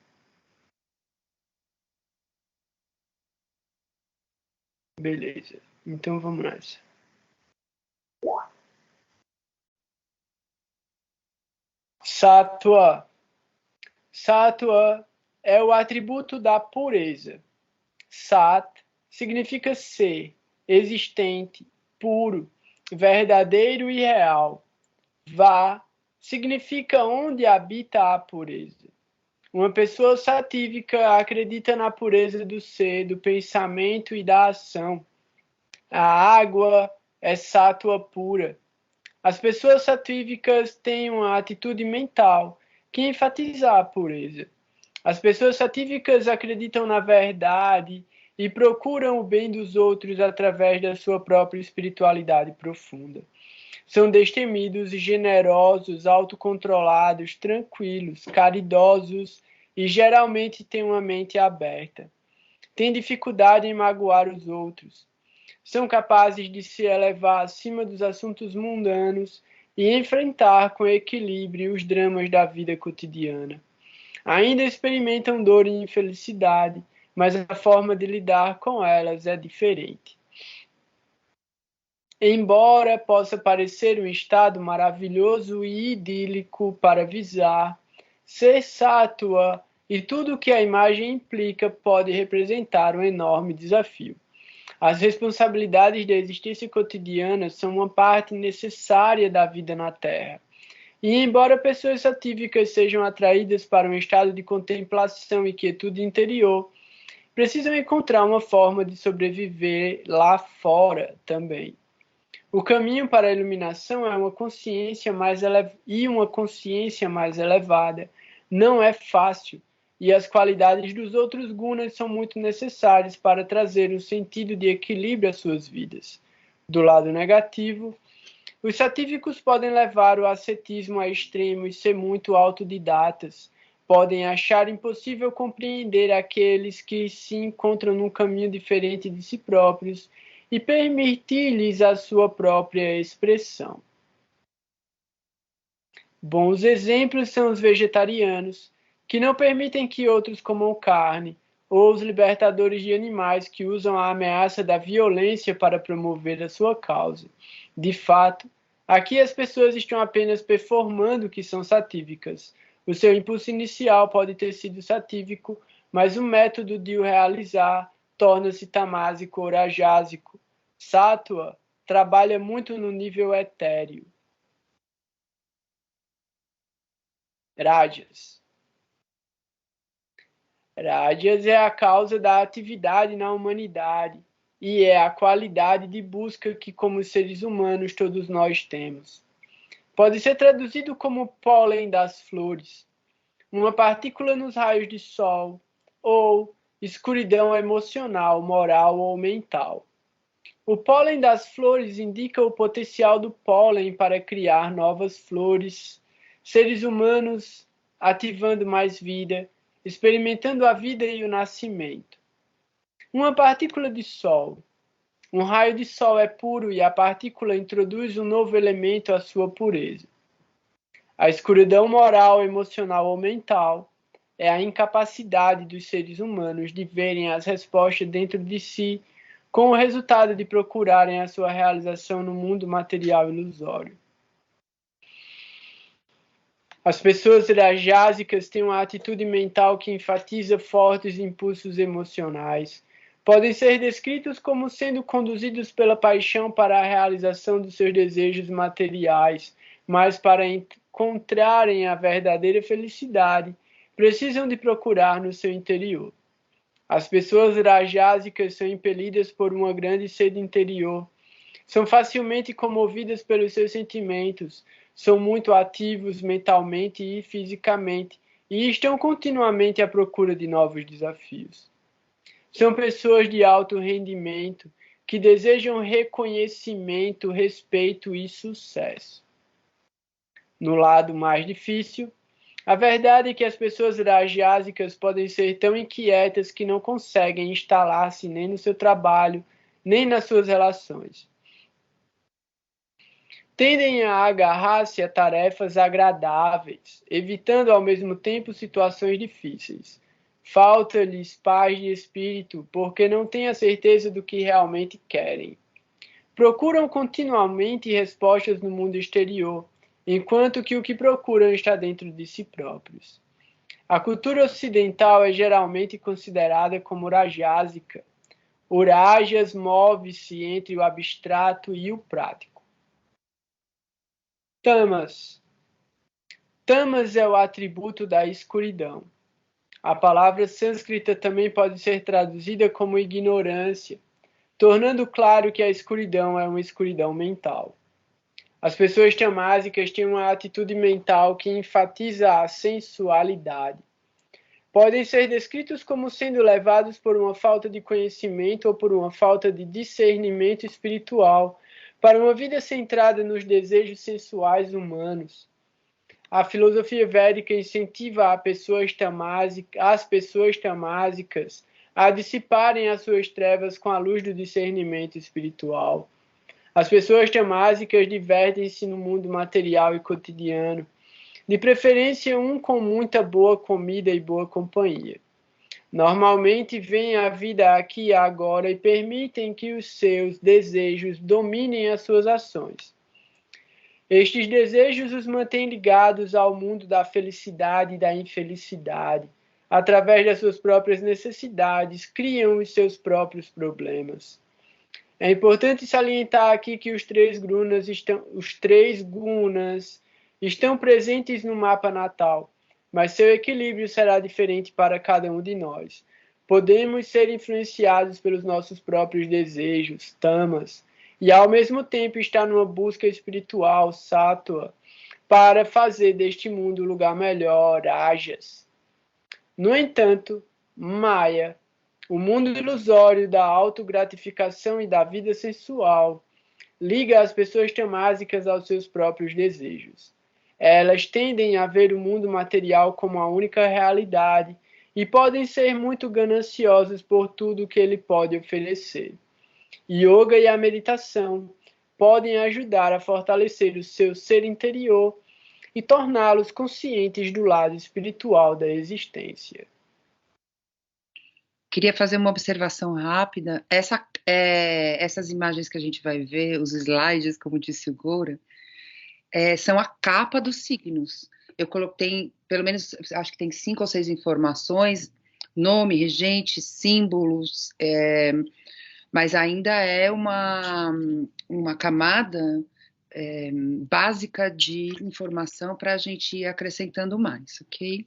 Beleza. Então vamos nessa. Sattva. Sattva é o atributo da pureza. Sat significa ser, existente, puro, verdadeiro e real. Va significa onde habita a pureza. Uma pessoa satívica acredita na pureza do ser, do pensamento e da ação. A água é sátua pura. As pessoas satívicas têm uma atitude mental que enfatiza a pureza. As pessoas satívicas acreditam na verdade e procuram o bem dos outros através da sua própria espiritualidade profunda. São destemidos, generosos, autocontrolados, tranquilos, caridosos e geralmente têm uma mente aberta. Têm dificuldade em magoar os outros. São capazes de se elevar acima dos assuntos mundanos e enfrentar com equilíbrio os dramas da vida cotidiana. Ainda experimentam dor e infelicidade, mas a forma de lidar com elas é diferente. Embora possa parecer um estado maravilhoso e idílico para visar, ser sátua e tudo o que a imagem implica pode representar um enorme desafio. As responsabilidades da existência cotidiana são uma parte necessária da vida na Terra. E embora pessoas satívicas sejam atraídas para um estado de contemplação e quietude interior, precisam encontrar uma forma de sobreviver lá fora também. O caminho para a iluminação é uma consciência mais elevada. Não é fácil, e as qualidades dos outros gunas são muito necessárias para trazer um sentido de equilíbrio às suas vidas. Do lado negativo, os satívicos podem levar o ascetismo a extremo e ser muito autodidatas. Podem achar impossível compreender aqueles que se encontram num caminho diferente de si próprios e permitir-lhes a sua própria expressão. Bons exemplos são os vegetarianos, que não permitem que outros comam carne, ou os libertadores de animais que usam a ameaça da violência para promover a sua causa. De fato, aqui as pessoas estão apenas performando que são satívicas. O seu impulso inicial pode ter sido satívico, mas o método de o realizar torna-se tamásico ou rajásico. Sattva trabalha muito no nível etéreo. Rajas. Rajas é a causa da atividade na humanidade e é a qualidade de busca que, como seres humanos, todos nós temos. Pode ser traduzido como pólen das flores, uma partícula nos raios de sol, ou escuridão emocional, moral ou mental. O pólen das flores indica o potencial do pólen para criar novas flores, seres humanos ativando mais vida, experimentando a vida e o nascimento. Uma partícula de sol. Um raio de sol é puro e a partícula introduz um novo elemento à sua pureza. A escuridão moral, emocional ou mental é a incapacidade dos seres humanos de verem as respostas dentro de si, com o resultado de procurarem a sua realização no mundo material ilusório. As pessoas rajásicas têm uma atitude mental que enfatiza fortes impulsos emocionais. Podem ser descritos como sendo conduzidos pela paixão para a realização dos seus desejos materiais, mas para encontrarem a verdadeira felicidade, precisam de procurar no seu interior. As pessoas rajásicas são impelidas por uma grande sede interior, são facilmente comovidas pelos seus sentimentos, são muito ativos mentalmente e fisicamente e estão continuamente à procura de novos desafios. São pessoas de alto rendimento que desejam reconhecimento, respeito e sucesso. No lado mais difícil, a verdade é que as pessoas rajásicas podem ser tão inquietas que não conseguem instalar-se nem no seu trabalho, nem nas suas relações. Tendem a agarrar-se a tarefas agradáveis, evitando ao mesmo tempo situações difíceis. Falta-lhes paz de espírito, porque não têm a certeza do que realmente querem. Procuram continuamente respostas no mundo exterior, enquanto que o que procuram está dentro de si próprios. A cultura ocidental é geralmente considerada como rajásica. O rajas move-se entre o abstrato e o prático. Tamas. Tamas é o atributo da escuridão. A palavra sânscrita também pode ser traduzida como ignorância, tornando claro que a escuridão é uma escuridão mental. As pessoas tamásicas têm uma atitude mental que enfatiza a sensualidade. Podem ser descritos como sendo levados por uma falta de conhecimento ou por uma falta de discernimento espiritual para uma vida centrada nos desejos sensuais humanos. A filosofia védica incentiva as pessoas tamásicas a dissiparem as suas trevas com a luz do discernimento espiritual. As pessoas tamásicas divertem-se no mundo material e cotidiano, de preferência com muita boa comida e boa companhia. Normalmente veem a vida aqui e agora e permitem que os seus desejos dominem as suas ações. Estes desejos os mantêm ligados ao mundo da felicidade e da infelicidade, através das suas próprias necessidades, criam os seus próprios problemas. É importante salientar aqui que os três gunas estão presentes no mapa natal, mas seu equilíbrio será diferente para cada um de nós. Podemos ser influenciados pelos nossos próprios desejos, tamas, e ao mesmo tempo estar numa busca espiritual, sattva, para fazer deste mundo um lugar melhor, rajas. No entanto, Maya, o mundo ilusório da autogratificação e da vida sensual, liga as pessoas tamásicas aos seus próprios desejos. Elas tendem a ver o mundo material como a única realidade e podem ser muito gananciosas por tudo que ele pode oferecer. Yoga e a meditação podem ajudar a fortalecer o seu ser interior e torná-los conscientes do lado espiritual da existência. Queria fazer uma observação rápida. Essas imagens que a gente vai ver, os slides, como disse o Goura, são a capa dos signos. Eu coloquei, pelo menos, acho que tem 5 ou 6 informações, nome, regente, símbolos, mas ainda é uma camada básica de informação para a gente ir acrescentando mais, ok?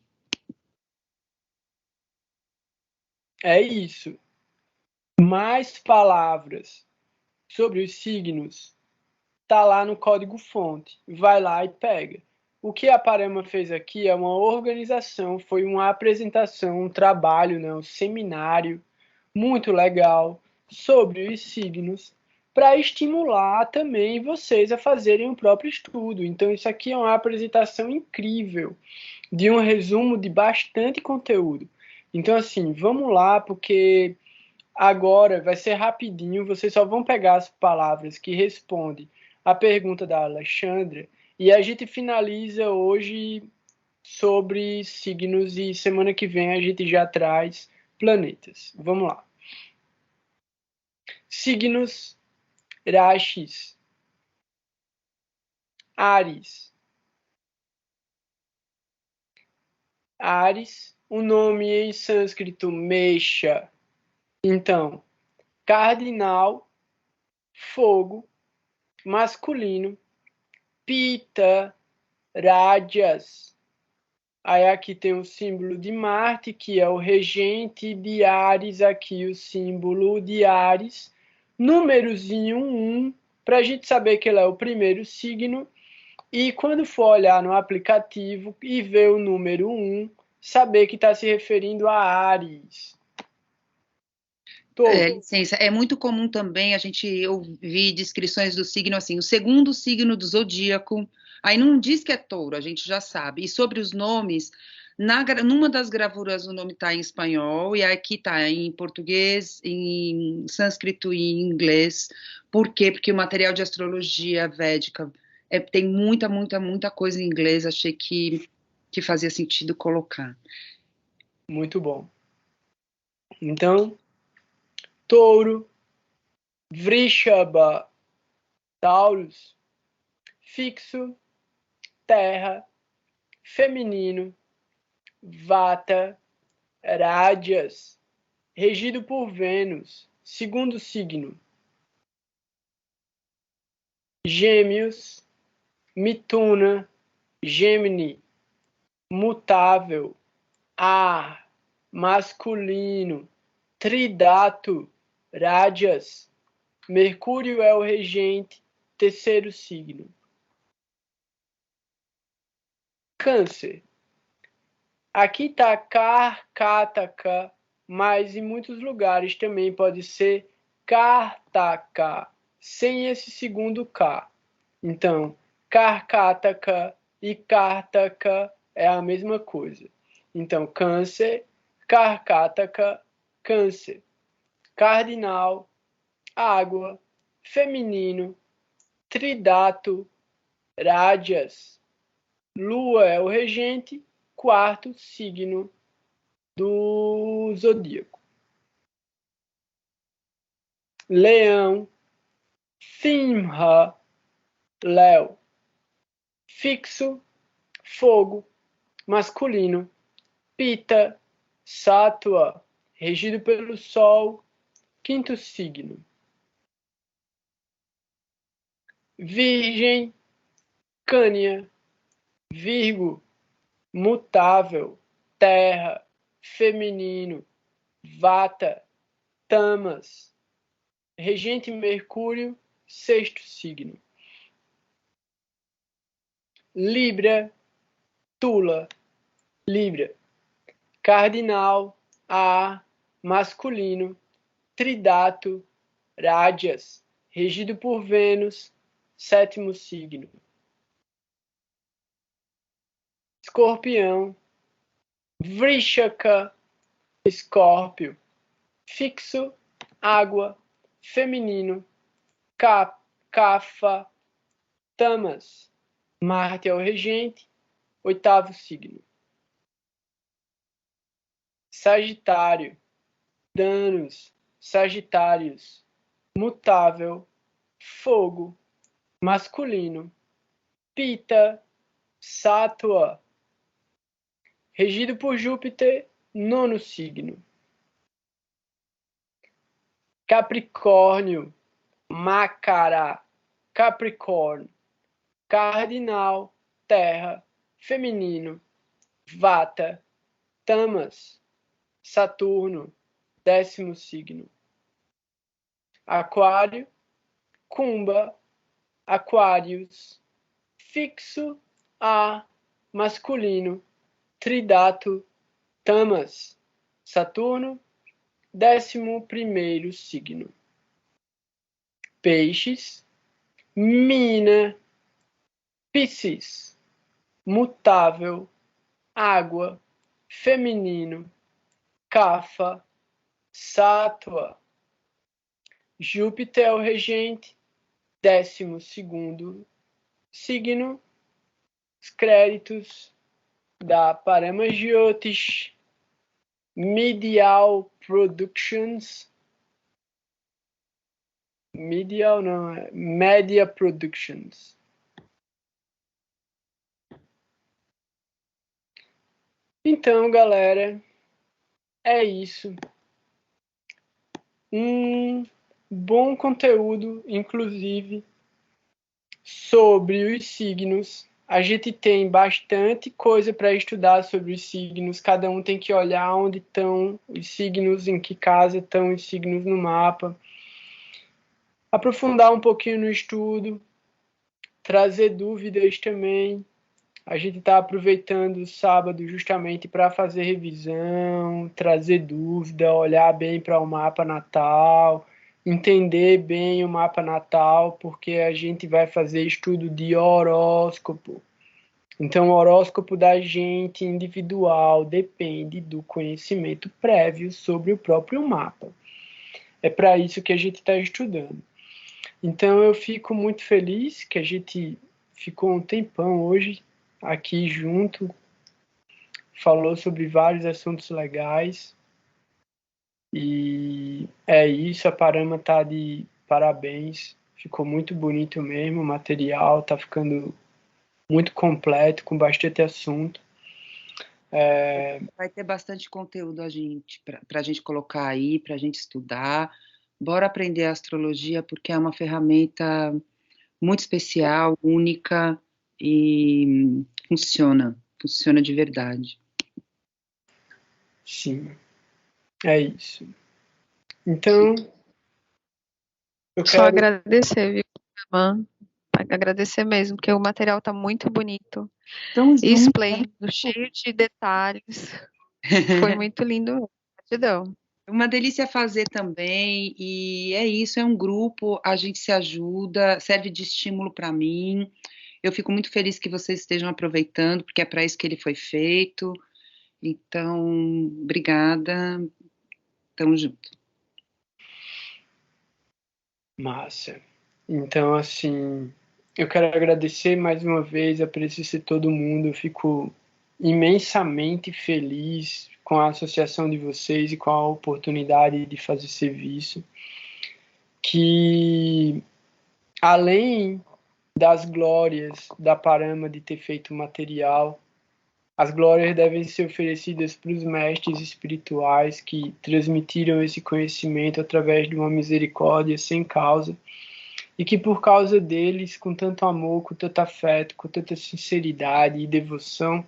É isso. Mais palavras sobre os signos tá lá no código-fonte. Vai lá e pega. O que a Parama fez aqui é uma organização, foi uma apresentação, um trabalho, né, um seminário muito legal sobre os signos para estimular também vocês a fazerem o próprio estudo. Então isso aqui é uma apresentação incrível de um resumo de bastante conteúdo. Então, assim, vamos lá, porque agora vai ser rapidinho, vocês só vão pegar as palavras que respondem a pergunta da Alexandra e a gente finaliza hoje sobre signos e semana que vem a gente já traz planetas. Vamos lá. Signos, Rashis, Áries. Áries, o nome em sânscrito Mesha. Então, cardinal, fogo, masculino, Pita, Rajas. Aí aqui tem o símbolo de Marte, que é o regente de Áries, aqui o símbolo de Áries. Númerozinho 1, para a gente saber que ele é o primeiro signo. E quando for olhar no aplicativo e ver o número 1, saber que está se referindo a Áries. Licença, é muito comum também a gente ouvir descrições do signo assim, o segundo signo do zodíaco, aí não diz que é touro, a gente já sabe. E sobre os nomes, numa das gravuras o nome está em espanhol, e aqui está em português, em sânscrito e em inglês. Por quê? Porque o material de astrologia védica tem muita coisa em inglês, achei que fazia sentido colocar. Muito bom. Então, Touro, Vrishabha, Taurus, fixo, terra, feminino, Vata, Rajas, regido por Vênus, segundo signo. Gêmeos, Mituna, Gêmini, mutável, ar, masculino, Tridato, Rajas, Mercúrio é o regente, terceiro signo. Câncer. Aqui está Karkataka, mas em muitos lugares também pode ser Kartaka, sem esse segundo K. Então, Karkataka e Kartaka é a mesma coisa. Então, Câncer, Karkataka, Câncer. Cardinal, água, feminino, Tridato, Rajas. Lua é o regente, quarto signo do zodíaco. Leão, Simha, Léo. Fixo, fogo, masculino, Pita, Sátua, regido pelo Sol, quinto signo. Virgem, Cânia, Virgo, mutável, terra, feminino, Vata, Tamas, regente Mercúrio, sexto signo. Libra, Tula, Libra, cardinal, ar, masculino, tridato, Rádias, regido por Vênus, sétimo signo. Escorpião, Vrishaka, Escórpio, fixo, água, feminino, Cafa, Tamas, Marte é o regente, oitavo signo. Sagitário, Danos, Sagitários, mutável, fogo, masculino, Pita, Sátua, regido por Júpiter, nono signo. Capricórnio, Macará, Capricórnio, cardinal, terra, feminino, Vata, Tamas, Saturno, décimo signo. Aquário, Cumba, Aquários, fixo, ar, masculino, tridato, Tamas, Saturno, décimo primeiro signo. Peixes, Mina, Piscis, mutável, água, feminino, Cafa, Sátua, Júpiter é o regente, décimo segundo signo, os créditos da Paramagiotis Medial Productions, Media Productions. Então, galera, é isso. Um bom conteúdo, inclusive, sobre os signos. A gente tem bastante coisa para estudar sobre os signos. Cada um tem que olhar onde estão os signos, em que casa estão os signos no mapa. Aprofundar um pouquinho no estudo. Trazer dúvidas também. A gente está aproveitando o sábado justamente para fazer revisão, trazer dúvida, olhar bem para o mapa natal, entender bem o mapa natal, porque a gente vai fazer estudo de horóscopo. Então, o horóscopo da gente individual depende do conhecimento prévio sobre o próprio mapa. É para isso que a gente está estudando. Então, eu fico muito feliz que a gente ficou um tempão hoje aqui junto, falou sobre vários assuntos legais, e é isso, a Parama tá de parabéns, ficou muito bonito mesmo, o material tá ficando muito completo, com bastante assunto. Vai ter bastante conteúdo para a gente colocar aí, para a gente estudar. Bora aprender astrologia, porque é uma ferramenta muito especial, única, e funciona de verdade. Sim, é isso. Então, eu Só quero agradecer, viu, irmã? Agradecer mesmo, porque o material está muito bonito, Então, esplêndido, cheio de detalhes. Foi muito lindo mesmo. Gratidão. Uma delícia fazer também, e é isso, é um grupo, a gente se ajuda, serve de estímulo para mim. Eu fico muito feliz que vocês estejam aproveitando, porque é para isso que ele foi feito. Então, obrigada. Tamo junto. Massa. Então, assim, eu quero agradecer mais uma vez a presença de todo mundo. Eu fico imensamente feliz com a associação de vocês e com a oportunidade de fazer serviço. Que, além das glórias da Parama de ter feito o material, As glórias devem ser oferecidas para os mestres espirituais que transmitiram esse conhecimento através de uma misericórdia sem causa e que por causa deles, com tanto amor, com tanto afeto, com tanta sinceridade e devoção,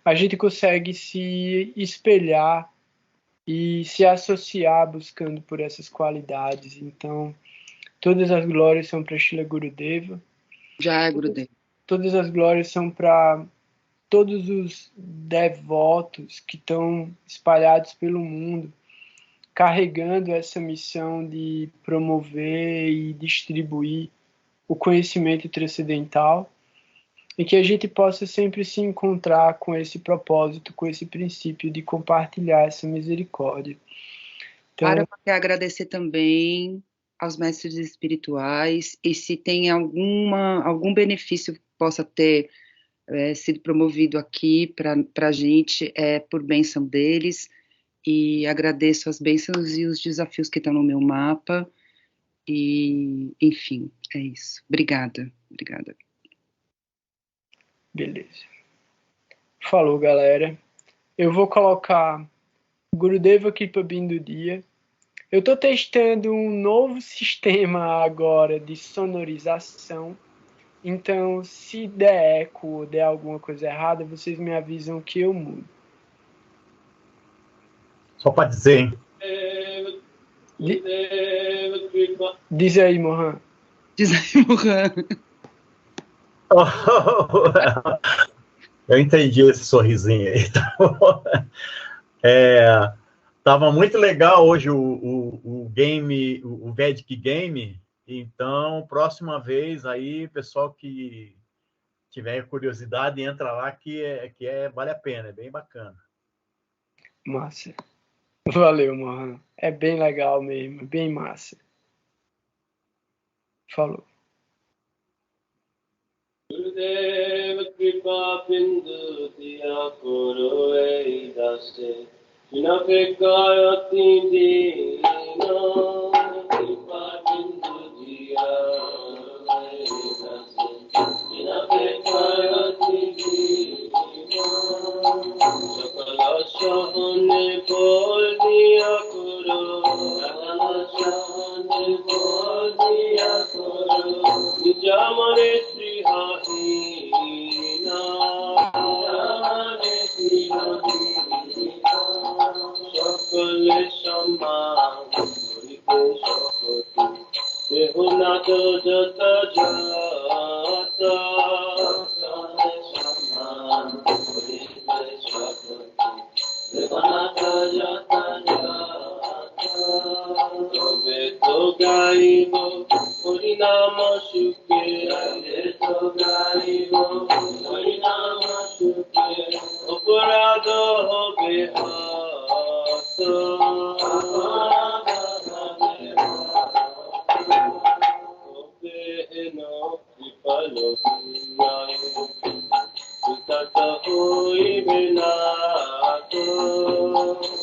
a gente consegue se espelhar e se associar buscando por essas qualidades. Então, todas as glórias são para Srila Gurudeva. Já, Gurudeva. Todas as glórias são para todos os devotos que estão espalhados pelo mundo, carregando essa missão de promover e distribuir o conhecimento transcendental, e que a gente possa sempre se encontrar com esse propósito, com esse princípio de compartilhar essa misericórdia. Então, eu quero agradecer também aos mestres espirituais, e se tem algum benefício que possa ter sido promovido aqui para a gente, é por bênção deles, e agradeço as bênçãos e os desafios que estão no meu mapa, e, enfim, é isso. Obrigada. Beleza. Falou, galera. Eu vou colocar Gurudeva Kripa Bindu Dia. Eu estou testando um novo sistema agora de sonorização. Então, se der eco ou der alguma coisa errada, vocês me avisam que eu mudo. Só para dizer, hein? Diz aí, Mohan. Eu entendi esse sorrisinho aí. Tava muito legal hoje o game, o Vedic Game. Então, próxima vez aí, pessoal que tiver curiosidade, entra lá que vale a pena, é bem bacana. Massa. Valeu, Mohan. É bem legal mesmo, bem massa. Falou. Gurudeva Kripa Bindu Diya Koro Eidase Vina Pekayati Dina Kripa Bindu Diya Eidase Vina Pekayati Dina Sakala Shahane Bol Diya Koro Sakala Shahane Bol Diya Koro Nijamare Srihahina Nijamare Srihahina Sakale Saman Purite Shakoti Dehunato Jata Jata Sakale Saman Purite Shakoti Dehunato Jata Jata Dobeto Gaibo Harinama Shuke Dobeto Gaibo Harinama Shuke Aparado Behato Obeheno Kripalo Vinyayo Sutata Hoi Benato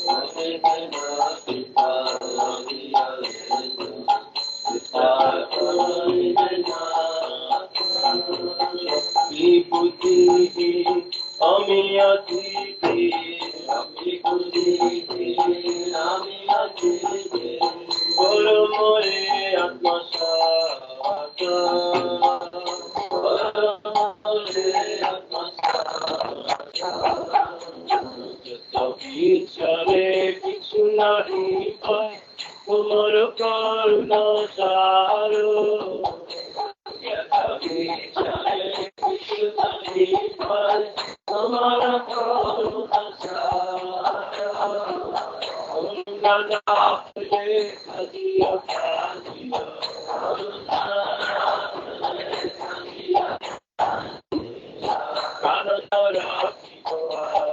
Obehena Kripalo Vinyayo Vibhuti Amiyati Amiyati Guru More Atmasata Guru More Atmasata Jata Vichare Kichu Nahi Pai Kumar Karuna Saro Yata Vichare Kichu Nahi Pai Kumar Karuna Saro Nana Pre Kadiya Kadiya Kana Tara Kadiya